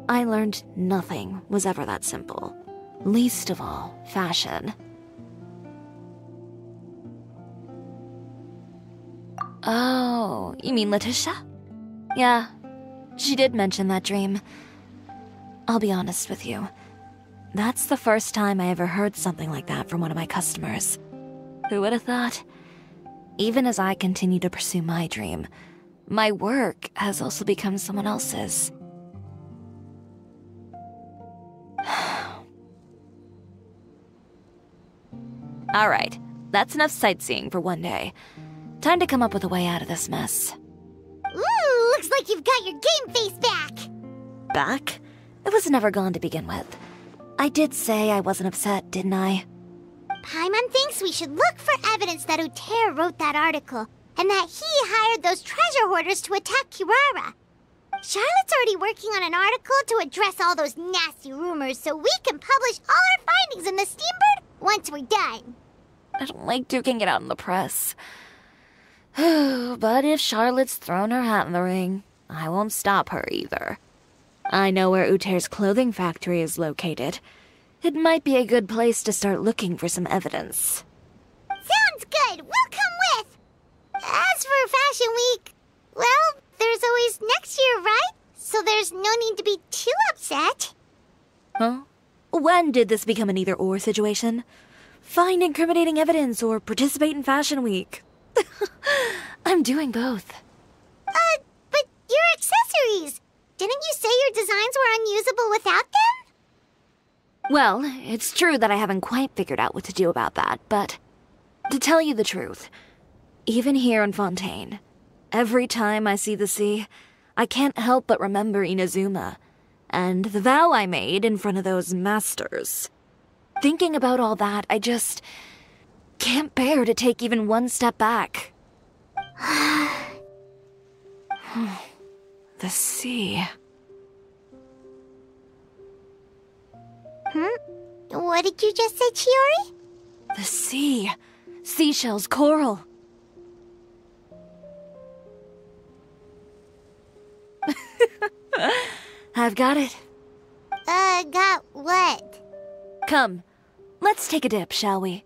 I learned nothing was ever that simple. Least of all, fashion. Oh, you mean Letitia? Yeah, she did mention that dream. I'll be honest with you. That's the first time I ever heard something like that from one of my customers. Who would have thought? Even as I continue to pursue my dream, my work has also become someone else's. Alright, that's enough sightseeing for one day. Time to come up with a way out of this mess. Ooh, looks like you've got your game face back! Back? It was never gone to begin with. I did say I wasn't upset, didn't I? Paimon thinks we should look for evidence that Uter wrote that article, and that he hired those treasure hoarders to attack Kirara. Charlotte's already working on an article to address all those nasty rumors so we can publish all our findings in the Steambird once we're done. I don't like duking it out in the press. But if Charlotte's thrown her hat in the ring, I won't stop her either. I know where Uter's clothing factory is located. It might be a good place to start looking for some evidence. Sounds good! We'll come with! As for Fashion Week, well, there's always next year, right? So there's no need to be too upset. Huh? When did this become an either-or situation? Find incriminating evidence or participate in Fashion Week. I'm doing both. But your accessories! Didn't you say your designs were unusable without them? Well, it's true that I haven't quite figured out what to do about that, but to tell you the truth, even here in Fontaine, every time I see the sea, I can't help but remember Inazuma, and the vow I made in front of those masters. Thinking about all that, I just can't bear to take even one step back. The sea. What did you just say, Chiori? The sea. Seashells, coral. I've got it. Got what? Come, let's take a dip, shall we?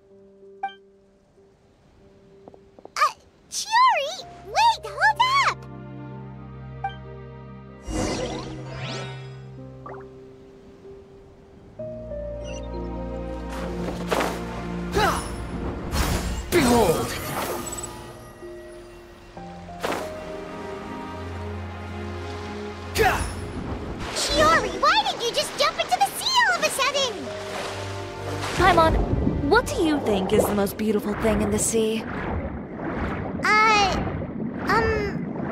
Chiori! Wait, hold up! Behold! Chiori, why did you just jump into the sea all of a sudden? Paimon, what do you think is the most beautiful thing in the sea?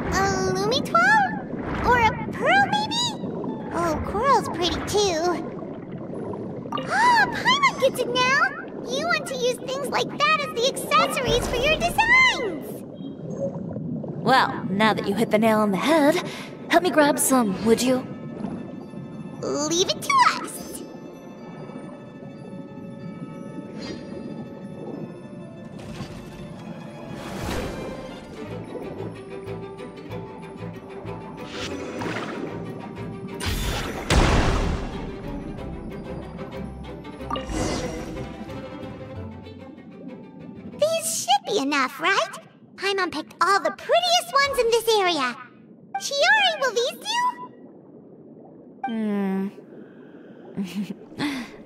A Lumitoile? Or a pearl, maybe? Oh, coral's pretty too. Oh, Paimon gets it now! You want to use things like that as the accessories for your designs! Well, now that you hit the nail on the head, help me grab some, would you? Leave it to us! These should be enough, right? Paimon picked all the prettiest ones in this area. Chiori, will these do?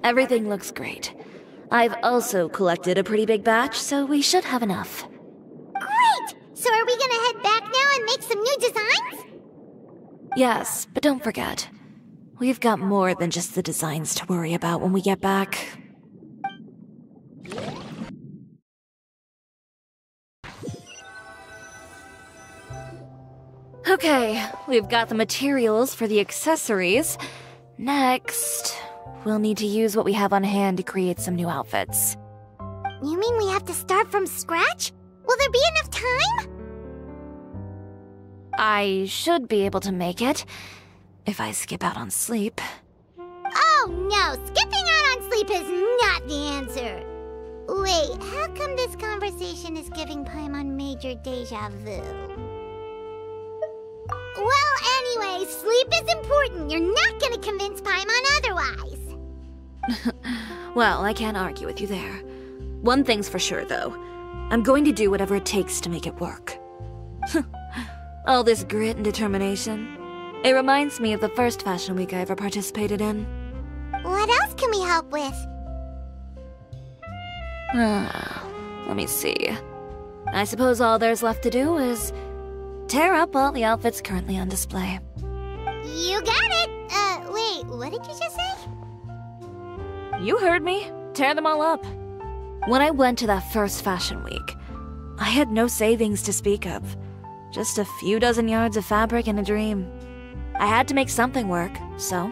Everything looks great. I've also collected a pretty big batch, so we should have enough. Great! So are we gonna head back now and make some new designs? Yes, but don't forget, we've got more than just the designs to worry about when we get back. Okay, we've got the materials for the accessories. Next, we'll need to use what we have on hand to create some new outfits. You mean we have to start from scratch? Will there be enough time? I should be able to make it, if I skip out on sleep. Oh no, skipping out on sleep is not the answer. Wait, how come this conversation is giving Paimon major deja vu? Well, anyway, sleep is important. You're not gonna convince Paimon otherwise. Well, I can't argue with you there. One thing's for sure, though. I'm going to do whatever it takes to make it work. All this grit and determination. It reminds me of the first fashion week I ever participated in. What else can we help with? Let me see. I suppose all there's left to do is tear up all the outfits currently on display. You got it! Wait, what did you just say? You heard me. Tear them all up. When I went to that first fashion week, I had no savings to speak of. Just a few dozen yards of fabric and a dream. I had to make something work, so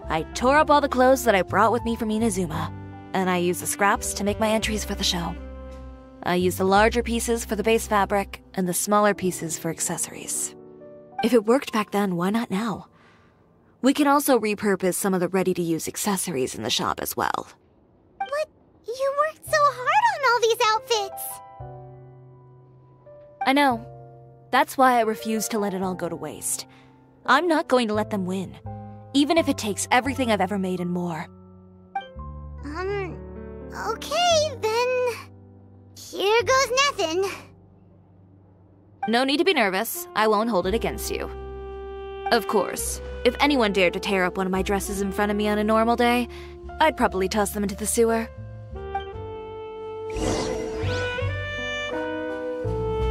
I tore up all the clothes that I brought with me from Inazuma, and I used the scraps to make my entries for the show. I used the larger pieces for the base fabric, and the smaller pieces for accessories. If it worked back then, why not now? We can also repurpose some of the ready-to-use accessories in the shop as well. But you worked so hard on all these outfits! I know. That's why I refuse to let it all go to waste. I'm not going to let them win, even if it takes everything I've ever made and more. Okay, then... Here goes nothing. No need to be nervous. I won't hold it against you. Of course, if anyone dared to tear up one of my dresses in front of me on a normal day, I'd probably toss them into the sewer.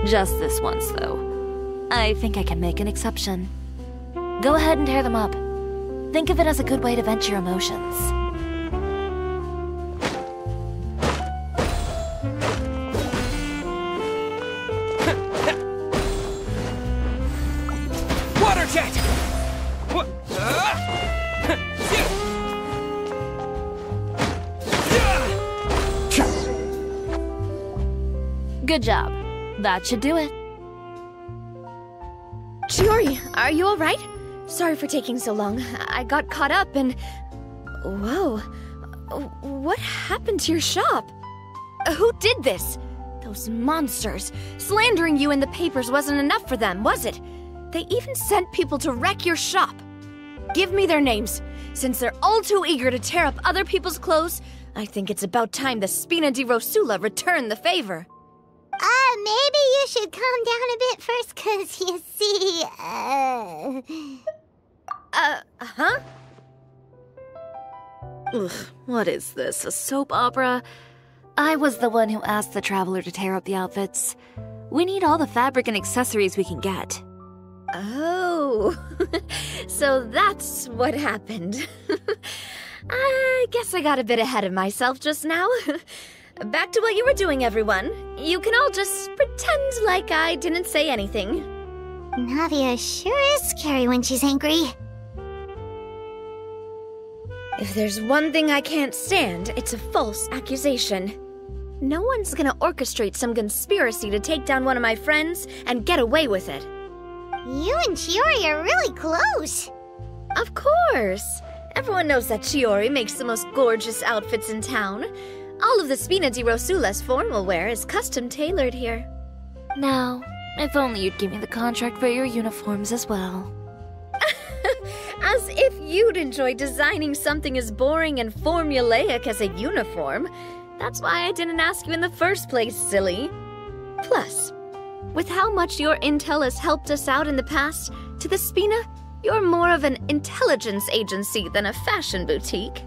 Just this once, though. I think I can make an exception. Go ahead and tear them up. Think of it as a good way to vent your emotions. Water jet! Good job. That should do it. Chiori, are you alright? Sorry for taking so long. I got caught up and... Whoa. What happened to your shop? Who did this? Those monsters. Slandering you in the papers wasn't enough for them, was it? They even sent people to wreck your shop. Give me their names. Since they're all too eager to tear up other people's clothes, I think it's about time the Spina di Rosula return the favor. Maybe you should calm down a bit first, 'cause you see, Huh? Ugh, what is this, a soap opera? I was the one who asked the traveler to tear up the outfits. We need all the fabric and accessories we can get. Oh, so that's what happened. I guess I got a bit ahead of myself just now. Back to what you were doing, everyone. You can all just pretend like I didn't say anything. Navia sure is scary when she's angry. If there's one thing I can't stand, it's a false accusation. No one's gonna orchestrate some conspiracy to take down one of my friends and get away with it. You and Chiori are really close. Of course. Everyone knows that Chiori makes the most gorgeous outfits in town. All of the Spina di Rosula's formal wear is custom tailored here. Now, if only you'd give me the contract for your uniforms as well. As if you'd enjoy designing something as boring and formulaic as a uniform. That's why I didn't ask you in the first place, silly. Plus, with how much your intel has helped us out in the past, to the Spina, you're more of an intelligence agency than a fashion boutique.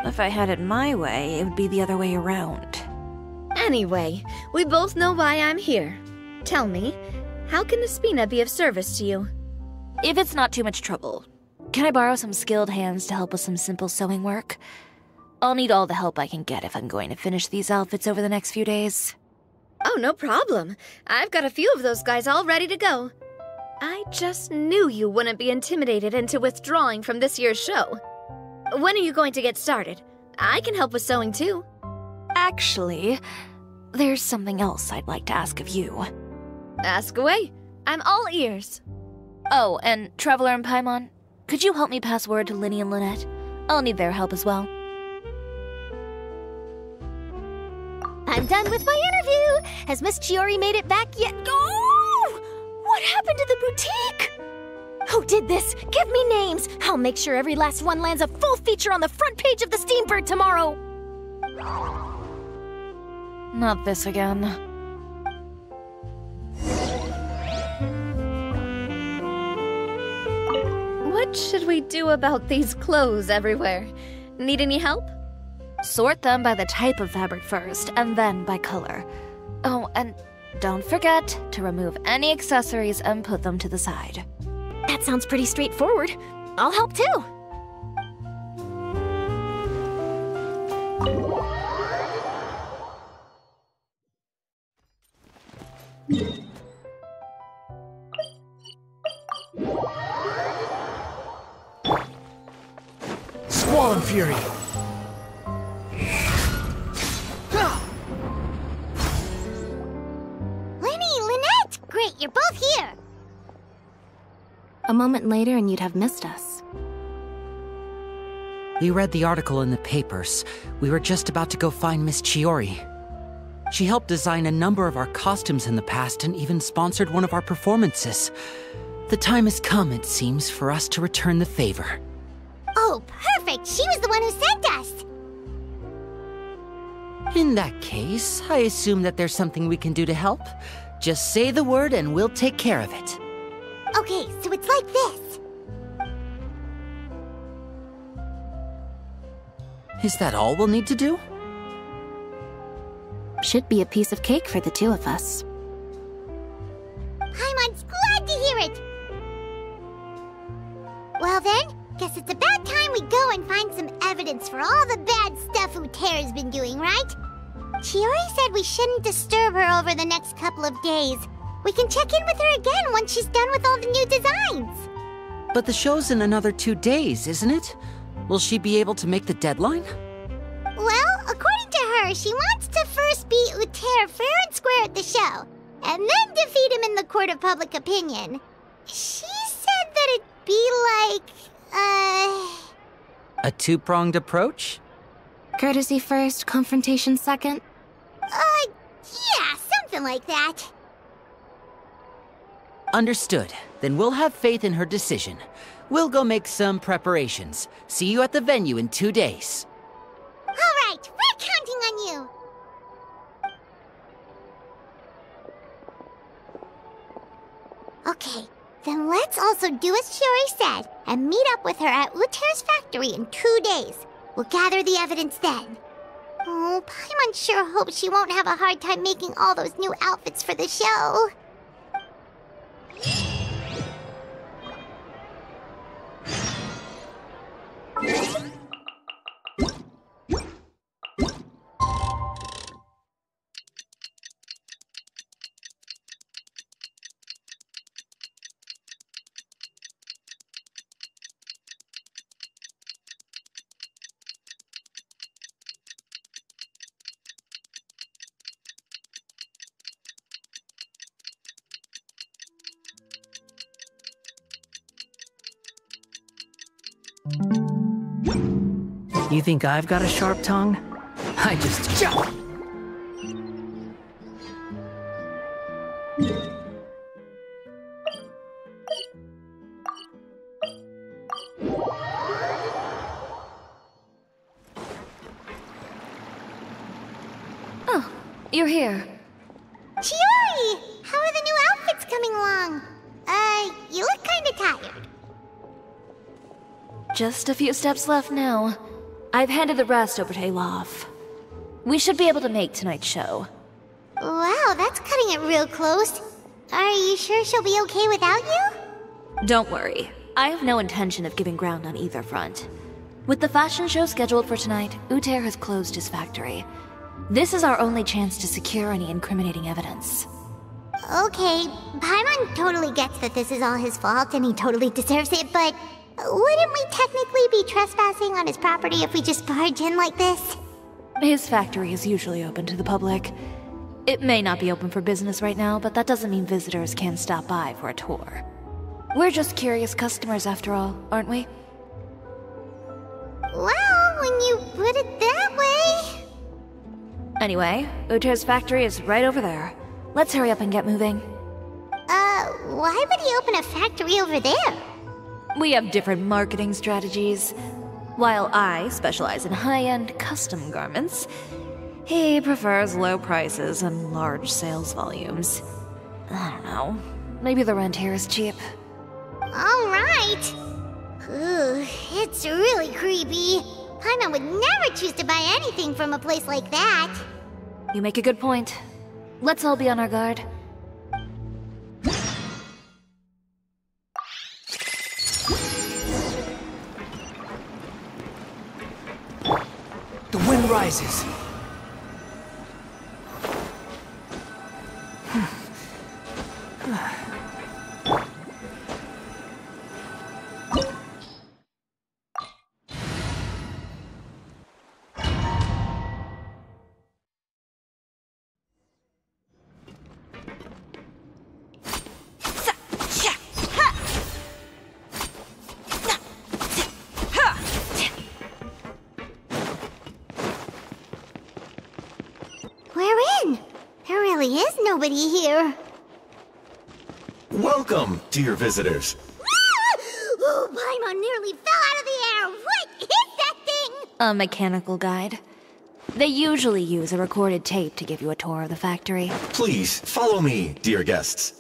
If I had it my way, it would be the other way around. Anyway, we both know why I'm here. Tell me, how can the Spina be of service to you? If it's not too much trouble, can I borrow some skilled hands to help with some simple sewing work? I'll need all the help I can get if I'm going to finish these outfits over the next few days. Oh, no problem. I've got a few of those guys all ready to go. I just knew you wouldn't be intimidated into withdrawing from this year's show. When are you going to get started? I can help with sewing too. Actually, there's something else I'd like to ask of you. Ask away. I'm all ears. Oh, and Traveler and Paimon, could you help me pass word to Linny and Lynette? I'll need their help as well. I'm done with my interview! Has Miss Chiori made it back yet? Oh! What happened to the boutique? Who did this? Give me names! I'll make sure every last one lands a full feature on the front page of the Steambird tomorrow! Not this again. What should we do about these clothes everywhere? Need any help? Sort them by the type of fabric first, and then by color. Oh, and don't forget to remove any accessories and put them to the side. That sounds pretty straightforward. I'll help too. Squall and Fury! Linny, Lynette! Great, you're both here! A moment later and you'd have missed us. We read the article in the papers. We were just about to go find Miss Chiori. She helped design a number of our costumes in the past and even sponsored one of our performances. The time has come, it seems, for us to return the favor. Oh, perfect! She was the one who sent us! In that case, I assume that there's something we can do to help. Just say the word and we'll take care of it. Okay, so it's like this. Is that all we'll need to do? Should be a piece of cake for the two of us. Paimon's glad to hear it! Well then, guess it's about time we go and find some evidence for all the bad stuff Uterra's been doing, right? Chiori said we shouldn't disturb her over the next couple of days. We can check in with her again once she's done with all the new designs. But the show's in another 2 days, isn't it? Will she be able to make the deadline? Well, according to her, she wants to first beat Uterra fair and square at the show, and then defeat him in the court of public opinion. She said that it'd be like, A two-pronged approach? Courtesy first, confrontation second? Yeah, something like that. Understood. Then we'll have faith in her decision. We'll go make some preparations. See you at the venue in 2 days. All right, we're counting on you. Okay, then let's also do as Chiori said and meet up with her at Uterra's factory in 2 days. We'll gather the evidence then. Oh, Paimon sure hopes she won't have a hard time making all those new outfits for the show. You think I've got a sharp tongue? I just... Oh, you're here. Chiori! How are the new outfits coming along? You look kinda tired. Just a few steps left now. I've handed the rest over to Eilaf. We should be able to make tonight's show. Wow, that's cutting it real close. Are you sure she'll be okay without you? Don't worry. I have no intention of giving ground on either front. With the fashion show scheduled for tonight, Uter has closed his factory. This is our only chance to secure any incriminating evidence. Okay, Paimon totally gets that this is all his fault and he totally deserves it, but wouldn't we technically be trespassing on his property if we just barge in like this? His factory is usually open to the public. It may not be open for business right now, but that doesn't mean visitors can't stop by for a tour. We're just curious customers after all, aren't we? Well, when you put it that way... Anyway, Uther's factory is right over there. Let's hurry up and get moving. Why would he open a factory over there? We have different marketing strategies. While I specialize in high-end custom garments, he prefers low prices and large sales volumes. I don't know. Maybe the rent here is cheap. Alright. Ooh, it's really creepy. Paimon would never choose to buy anything from a place like that. You make a good point. Let's all be on our guard. The wind rises. Nobody here. Welcome, dear visitors. Oh, Paimon nearly fell out of the air. What is that thing? A mechanical guide. They usually use a recorded tape to give you a tour of the factory. Please, follow me, dear guests.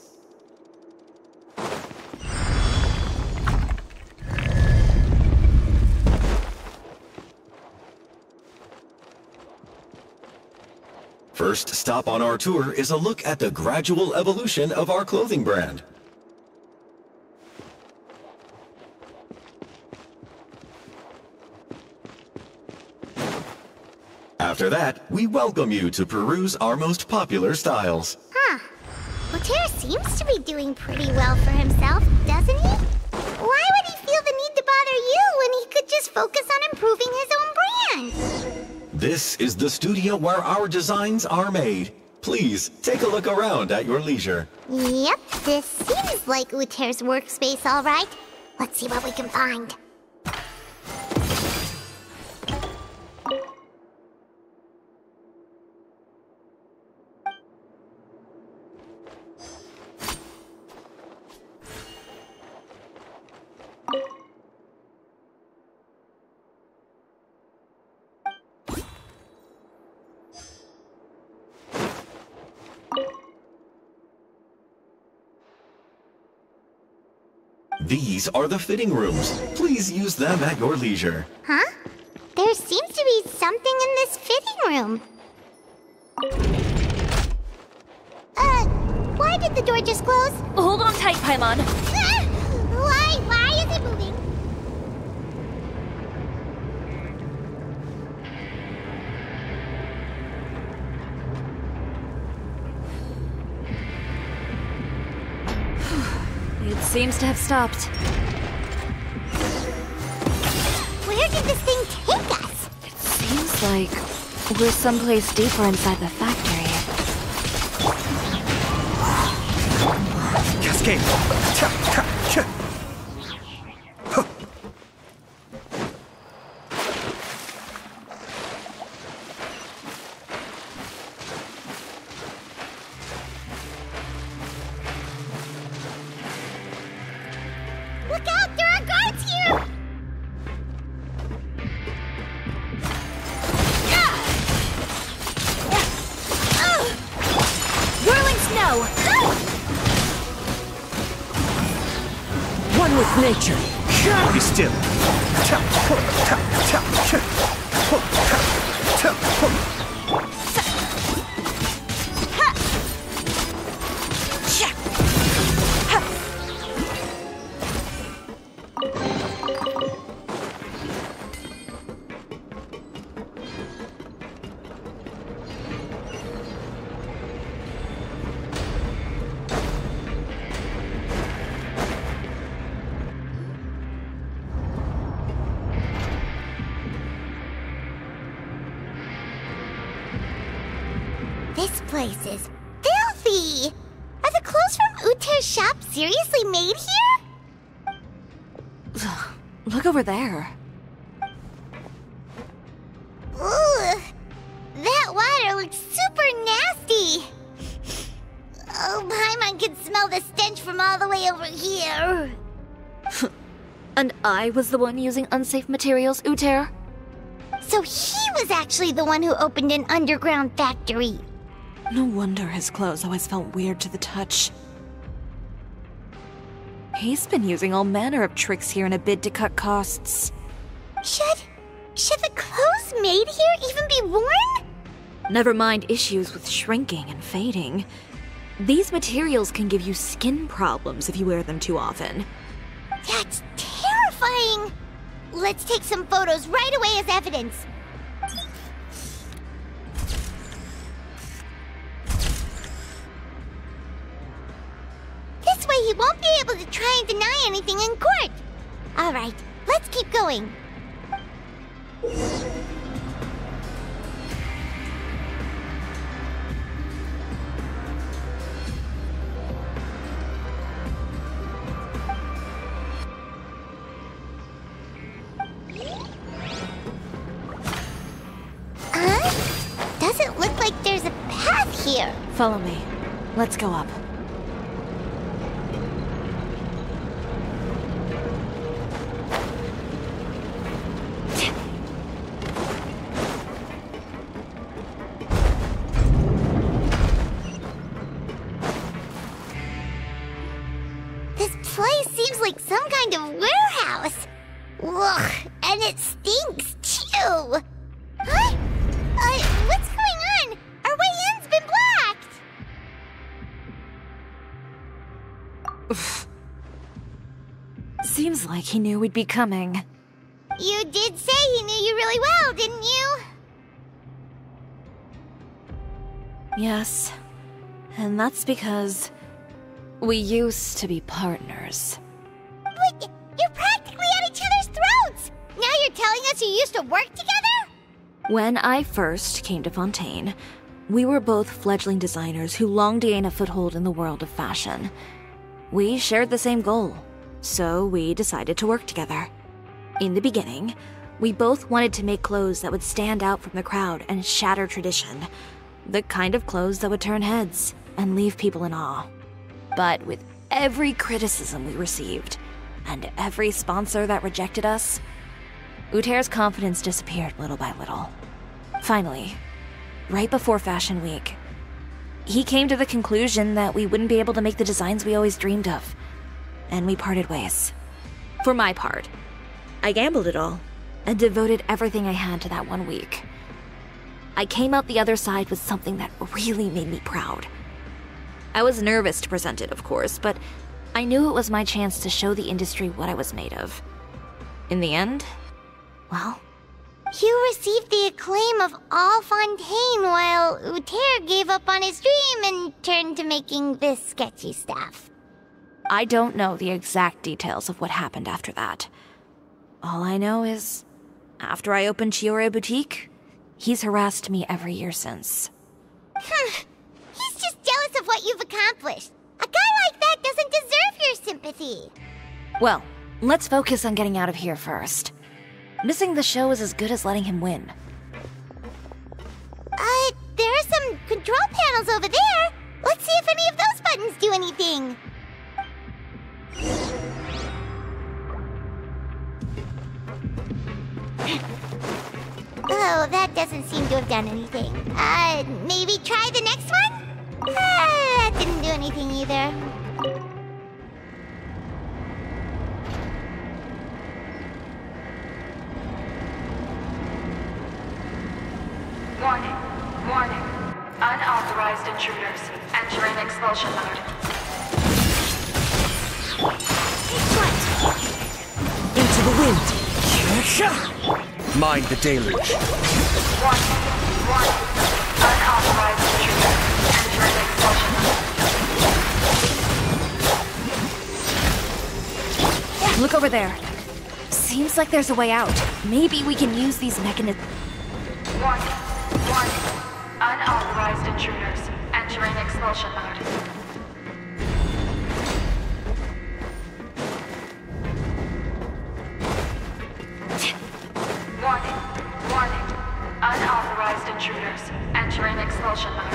First stop on our tour is a look at the gradual evolution of our clothing brand. After that, we welcome you to peruse our most popular styles. Huh. Uther seems to be doing pretty well for himself, doesn't he? Why would he feel the need to bother you when he could just focus on improving his own brand? This is the studio where our designs are made. Please, take a look around at your leisure. Yep, this seems like Uther's workspace, all right. Let's see what we can find. These are the fitting rooms. Please use them at your leisure. Huh? There seems to be something in this fitting room. Why did the door just close? Hold on tight, Paimon. Why is it moving? It seems to have stopped. Where did this thing take us? It seems like we're someplace deeper inside the factory. Cascade! Look out! There are guards here! Whirling snow! One with nature. Be still! This place is filthy! Are the clothes from Uter's shop seriously made here? Look over there. Ugh! That water looks super nasty! Oh, Paimon can smell the stench from all the way over here. And I was the one using unsafe materials, Uter? So he was actually the one who opened an underground factory. No wonder his clothes always felt weird to the touch. He's been using all manner of tricks here in a bid to cut costs. Should the clothes made here even be worn? Never mind issues with shrinking and fading. These materials can give you skin problems if you wear them too often. That's terrifying! Let's take some photos right away as evidence. This way he won't be able to try and deny anything in court. Alright, let's keep going. Doesn't look like there's a path here. Follow me. Let's go up. This place seems like some kind of warehouse. Ugh, and it stinks too. Huh? What's going on? Our way in's been blocked. Seems like he knew we'd be coming. You did say he knew you really well, didn't you? Yes. And that's because we used to be partners. But you're practically at each other's throats! Now you're telling us you used to work together? When I first came to Fontaine, we were both fledgling designers who longed to gain a foothold in the world of fashion. We shared the same goal, so we decided to work together. In the beginning, we both wanted to make clothes that would stand out from the crowd and shatter tradition. The kind of clothes that would turn heads and leave people in awe. But with every criticism we received, and every sponsor that rejected us, Uter's confidence disappeared little by little. Finally, right before Fashion Week, he came to the conclusion that we wouldn't be able to make the designs we always dreamed of, and we parted ways. For my part, I gambled it all and devoted everything I had to that 1 week. I came out the other side with something that really made me proud. I was nervous to present it, of course, but I knew it was my chance to show the industry what I was made of. In the end, well, you received the acclaim of all Fontaine while Uter gave up on his dream and turned to making this sketchy stuff. I don't know the exact details of what happened after that. All I know is, after I opened Chiori Boutique, he's harassed me every year since. He's just jealous of what you've accomplished. A guy like that doesn't deserve your sympathy. Well, let's focus on getting out of here first. Missing the show is as good as letting him win. There are some control panels over there. Let's see if any of those buttons do anything. Oh, that doesn't seem to have done anything. Maybe try the next one? That didn't do anything either. Warning. Warning. Unauthorized intruders entering expulsion mode. Into the wind. Mind the deluge. Warning. Warning. Unauthorized intruders entering expulsion mode. Look over there. Seems like there's a way out. Maybe we can use these mechanisms. Warning. Warning. Unauthorized Unauthorized intruders. Entering expulsion mode. Warning. Warning. Unauthorized intruders. Entering expulsion mode.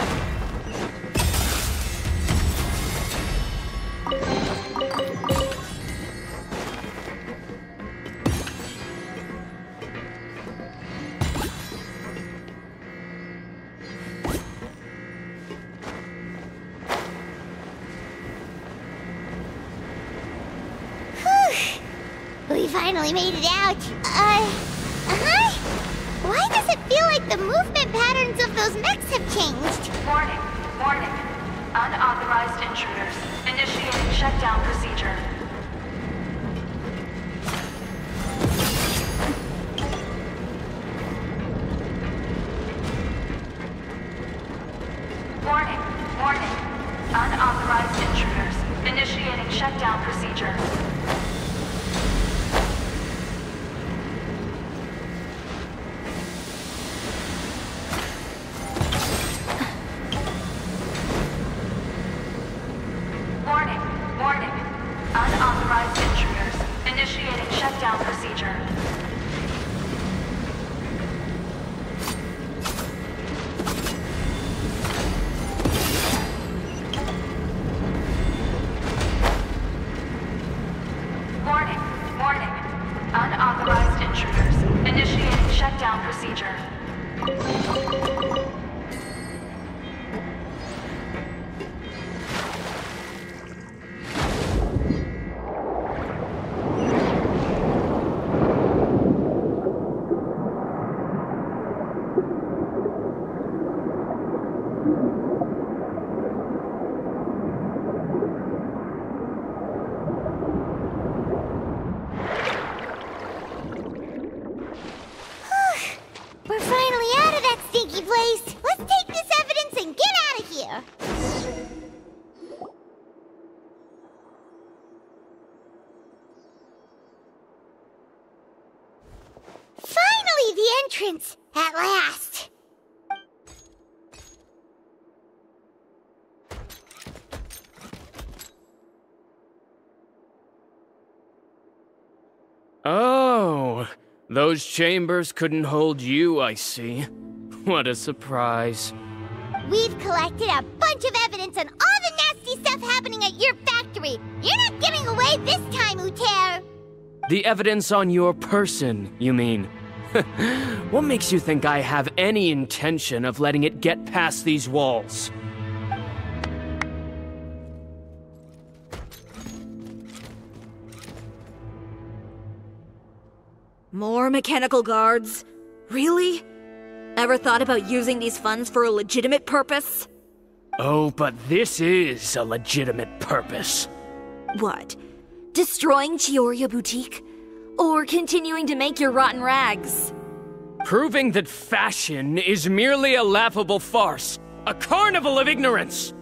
We finally made it out. Why does it feel like the movement patterns of those mechs have changed? Warning. Warning. Unauthorized intruders. Initiating shutdown procedure. Warning. Warning. Unauthorized intruders. Initiating shutdown procedure. Warning. Warning. Unauthorized intruders. Initiating shutdown procedure. Warning. Warning. Unauthorized intruders. Initiating shutdown procedure. We're finally out of that stinky place. Let's take this evidence and get out of here. Finally, the entrance! At last! Oh, those chambers couldn't hold you, I see. What a surprise. We've collected a bunch of evidence on all the nasty stuff happening at your factory. You're not getting away this time, Uter. The evidence on your person, you mean? What makes you think I have any intention of letting it get past these walls? More mechanical guards? Really? Ever thought about using these funds for a legitimate purpose? Oh, but this is a legitimate purpose. What? Destroying Chiori Boutique? Or continuing to make your rotten rags? Proving that fashion is merely a laughable farce. A carnival of ignorance!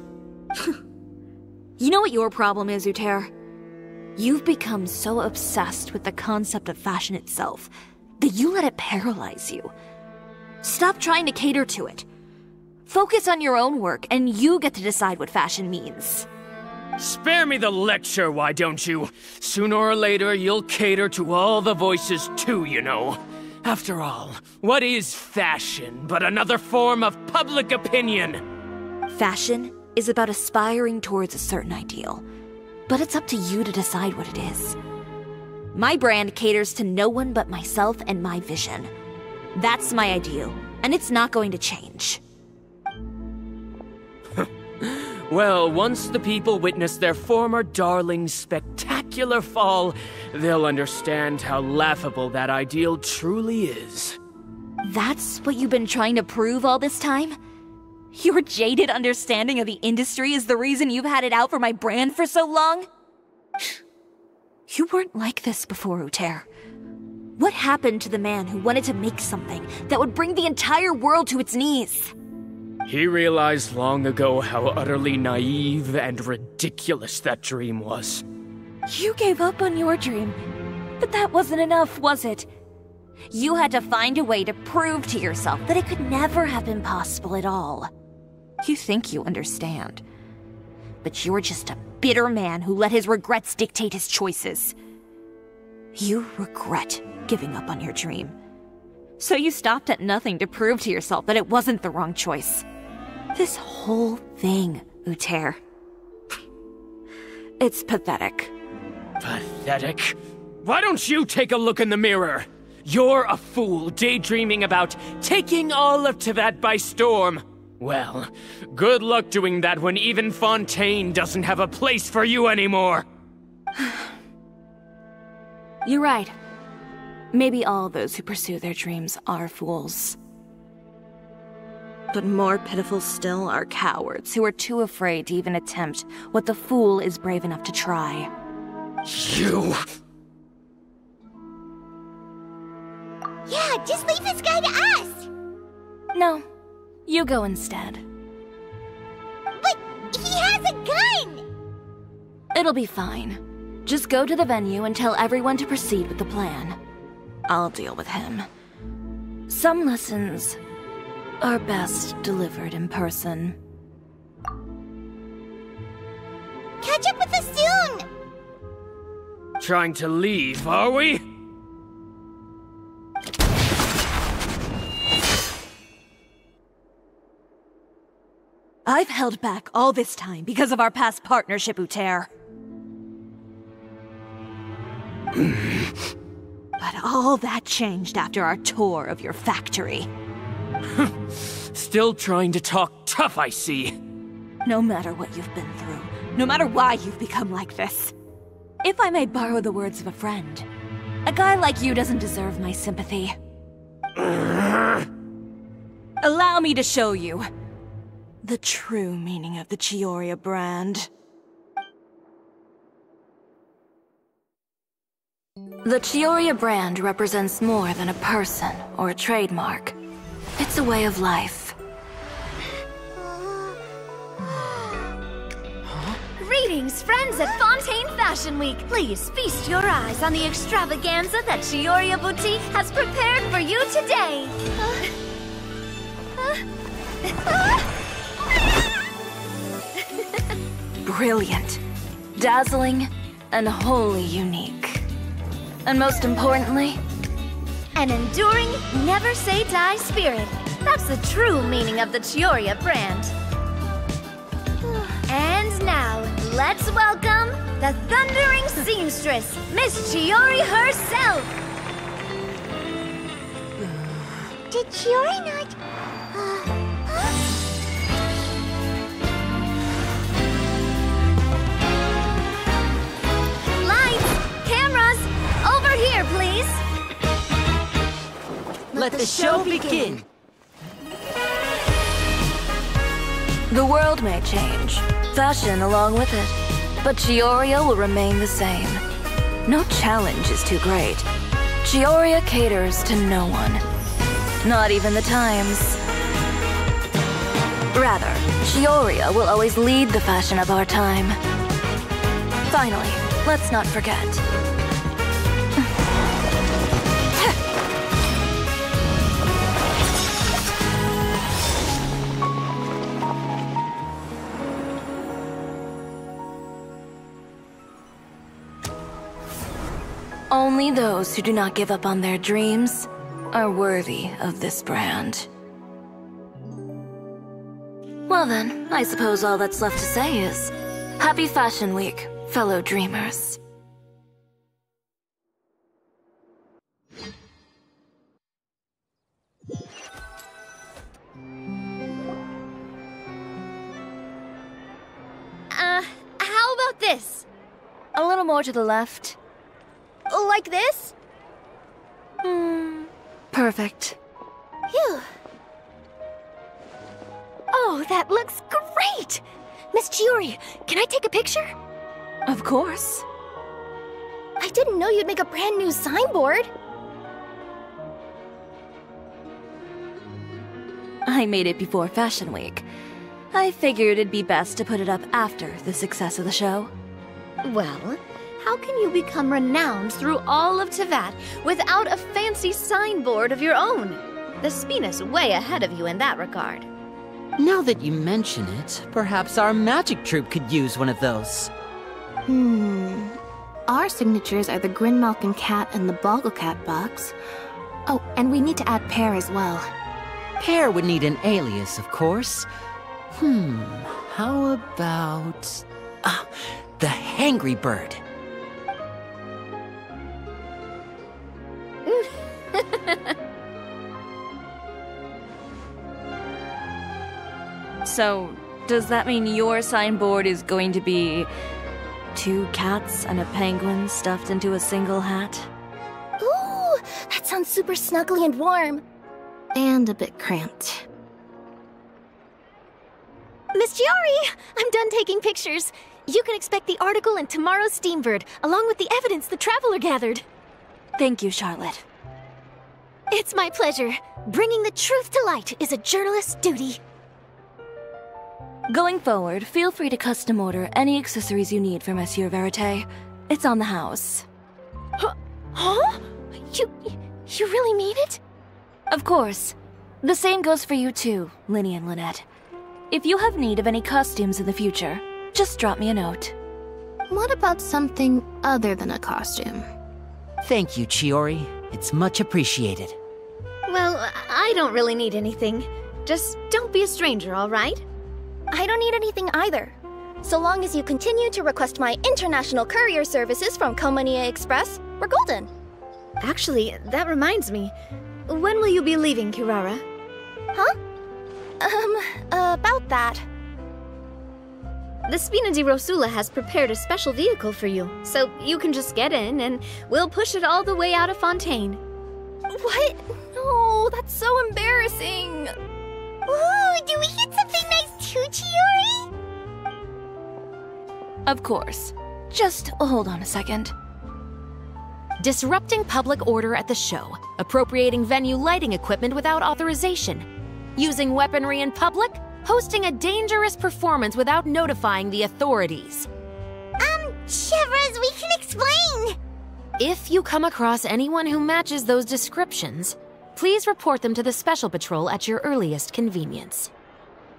You know what your problem is, Uter? You've become so obsessed with the concept of fashion itself that you let it paralyze you. Stop trying to cater to it. Focus on your own work, and you get to decide what fashion means. Spare me the lecture, why don't you? Sooner or later, you'll cater to all the voices too, you know. After all, what is fashion but another form of public opinion? Fashion is about aspiring towards a certain ideal, but it's up to you to decide what it is. My brand caters to no one but myself and my vision. That's my ideal, and it's not going to change. Well, once the people witness their former darling's spectacular fall, they'll understand how laughable that ideal truly is. That's what you've been trying to prove all this time? Your jaded understanding of the industry is the reason you've had it out for my brand for so long? You weren't like this before, Uter. What happened to the man who wanted to make something that would bring the entire world to its knees? He realized long ago how utterly naive and ridiculous that dream was. You gave up on your dream, but that wasn't enough, was it? You had to find a way to prove to yourself that it could never have been possible at all. You think you understand. But you're just a bitter man who let his regrets dictate his choices. You regret giving up on your dream. So you stopped at nothing to prove to yourself that it wasn't the wrong choice. This whole thing, Uter. It's pathetic. Pathetic? Why don't you take a look in the mirror? You're a fool daydreaming about taking all of Tevat by storm. Well, good luck doing that when even Fontaine doesn't have a place for you anymore. You're right. Maybe all those who pursue their dreams are fools. But more pitiful still are cowards who are too afraid to even attempt what the fool is brave enough to try. You... Yeah, just leave this guy to us! No, you go instead. But he has a gun! It'll be fine. Just go to the venue and tell everyone to proceed with the plan. I'll deal with him. Some lessons are best delivered in person. Catch up with us soon! Trying to leave, are we? I've held back all this time because of our past partnership, Uter. But all that changed after our tour of your factory. Still trying to talk tough, I see. No matter what you've been through, no matter why you've become like this. If I may borrow the words of a friend, a guy like you doesn't deserve my sympathy. Allow me to show you the true meaning of the Chiori brand. The Chiori brand represents more than a person or a trademark. It's a way of life. Greetings, friends at Fontaine Fashion Week. Please feast your eyes on the extravaganza that Chiori Boutique has prepared for you today. Brilliant, dazzling, and wholly unique. And most importantly, an enduring, never-say-die spirit. That's the true meaning of the Chiori brand. And now, let's welcome the thundering seamstress, Miss Chiori herself! Did Chiori not... Lights! Cameras! Over here, please! Let the show begin! The world may change, fashion along with it, but Chiori will remain the same. No challenge is too great. Chiori caters to no one, not even the times. Rather, Chiori will always lead the fashion of our time. Finally, let's not forget. Only those who do not give up on their dreams are worthy of this brand. Well then, I suppose all that's left to say is, Happy Fashion Week, fellow dreamers. How about this? A little more to the left. Like this? Perfect. Phew. Oh, that looks great! Miss Chiori, can I take a picture? Of course. I didn't know you'd make a brand new signboard. I made it before Fashion Week. I figured it'd be best to put it up after the success of the show. Well, how can you become renowned through all of Tevat without a fancy signboard of your own? The Spina's way ahead of you in that regard. Now that you mention it, perhaps our magic troupe could use one of those. Our signatures are the Grinmalkin cat and the Bogglecat box. Oh, and we need to add Pear as well. Pear would need an alias, of course. How about... the Hangry Bird. So, does that mean your signboard is going to be 2 cats and a penguin stuffed into a single hat? Ooh, that sounds super snuggly and warm. And a bit cramped. Miss Chiori! I'm done taking pictures. You can expect the article in tomorrow's Steambird, along with the evidence the Traveler gathered. Thank you, Charlotte. It's my pleasure. Bringing the truth to light is a journalist's duty. Going forward, feel free to custom order any accessories you need for Monsieur Verite. It's on the house. Huh? You really mean it? Of course. The same goes for you too, Linny and Lynette. If you have need of any costumes in the future, just drop me a note. What about something other than a costume? Thank you, Chiori. It's much appreciated. Well, I don't really need anything. Just don't be a stranger, all right? I don't need anything either. So long as you continue to request my international courier services from Komania Express, we're golden. Actually, that reminds me. When will you be leaving, Kirara? Huh? About that. The Spina di Rosula has prepared a special vehicle for you, so you can just get in and we'll push it all the way out of Fontaine. What? No, that's so embarrassing. Ooh, do we get something nice too, Chiori? Of course. Just hold on a second. Disrupting public order at the show, appropriating venue lighting equipment without authorization, using weaponry in public, hosting a dangerous performance without notifying the authorities. Chevras, we can explain! If you come across anyone who matches those descriptions, please report them to the Special Patrol at your earliest convenience.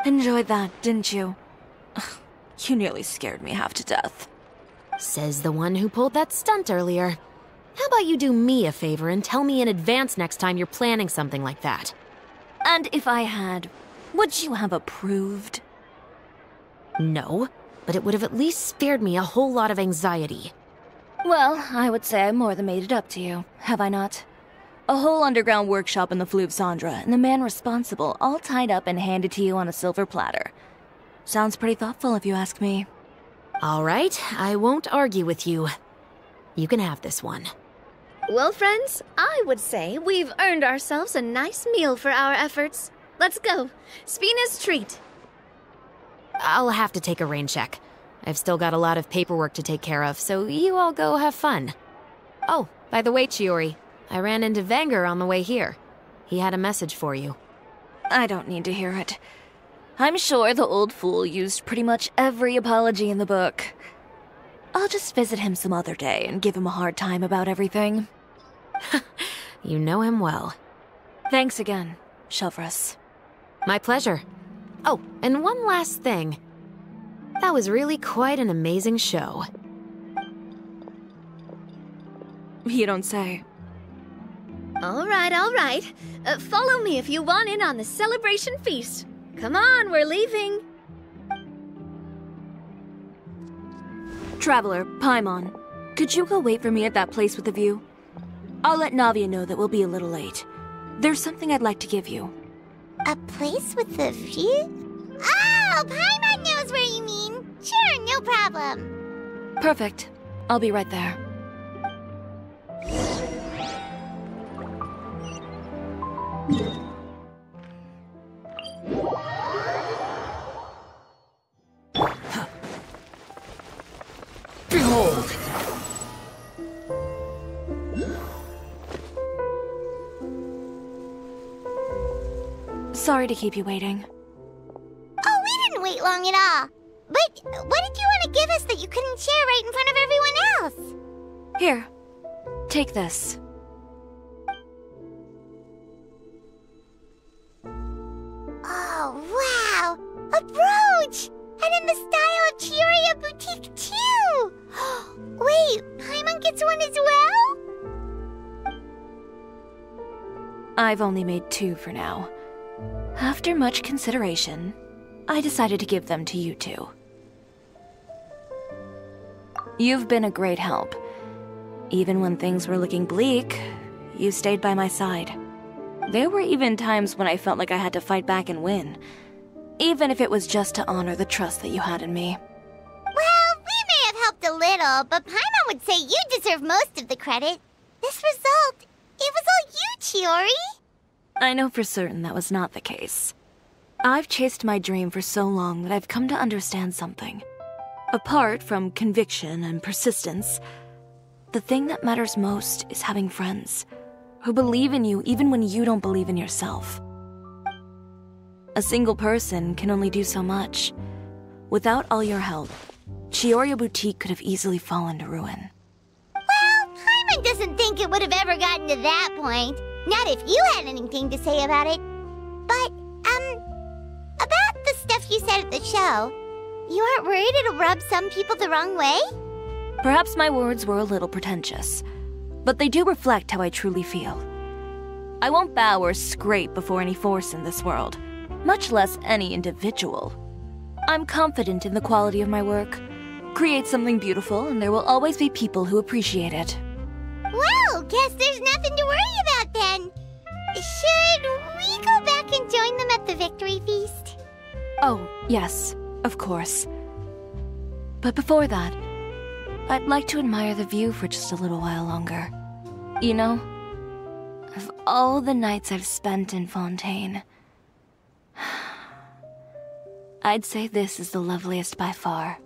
Enjoyed that, didn't you? You nearly scared me half to death. Says the one who pulled that stunt earlier. How about you do me a favor and tell me in advance next time you're planning something like that? And if I had, would you have approved? No, but it would have at least spared me a whole lot of anxiety. Well, I would say I more than made it up to you, have I not? A whole underground workshop in the Fleuve Cendre, and the man responsible all tied up and handed to you on a silver platter. Sounds pretty thoughtful if you ask me. All right, I won't argue with you. You can have this one. Well, friends, I would say we've earned ourselves a nice meal for our efforts. Let's go. Spina's treat. I'll have to take a rain check. I've still got a lot of paperwork to take care of, so you all go have fun. Oh, by the way, Chiori, I ran into Wenger on the way here. He had a message for you. I don't need to hear it. I'm sure the old fool used pretty much every apology in the book. I'll just visit him some other day and give him a hard time about everything. You know him well. Thanks again, Chevras. My pleasure. Oh, and one last thing. That was really quite an amazing show. You don't say. All right, all right. Follow me if you want in on the celebration feast. Come on, we're leaving. Traveler, Paimon, could you go wait for me at that place with the view? I'll let Navia know that we'll be a little late. There's something I'd like to give you. A place with a view? Oh, Paimon knows where you mean. Sure, no problem. Perfect. I'll be right there. Behold! Sorry to keep you waiting. Oh, we didn't wait long at all. But what did you want to give us that you couldn't share right in front of everyone else? Here, take this. Oh, wow! the style of Chiori Boutique too! Wait, Paimon gets one as well? I've only made 2 for now. After much consideration, I decided to give them to you two. You've been a great help. Even when things were looking bleak, you stayed by my side. There were even times when I felt like I had to fight back and win, even if it was just to honor the trust that you had in me. Well, we may have helped a little, but Paimon would say you deserve most of the credit. This result, it was all you, Chiori. I know for certain that was not the case. I've chased my dream for so long that I've come to understand something. Apart from conviction and persistence, the thing that matters most is having friends who believe in you even when you don't believe in yourself. A single person can only do so much. Without all your help, Chiori Boutique could have easily fallen to ruin. Well, Paimon doesn't think it would have ever gotten to that point. Not if you had anything to say about it. But, about the stuff you said at the show, you aren't worried it'll rub some people the wrong way? Perhaps my words were a little pretentious, but they do reflect how I truly feel. I won't bow or scrape before any force in this world, much less any individual. I'm confident in the quality of my work. Create something beautiful, and there will always be people who appreciate it. Well, guess there's nothing to worry about then. Should we go back and join them at the victory feast? Oh, yes, of course. But before that, I'd like to admire the view for just a little while longer. You know, of all the nights I've spent in Fontaine, I'd say this is the loveliest by far.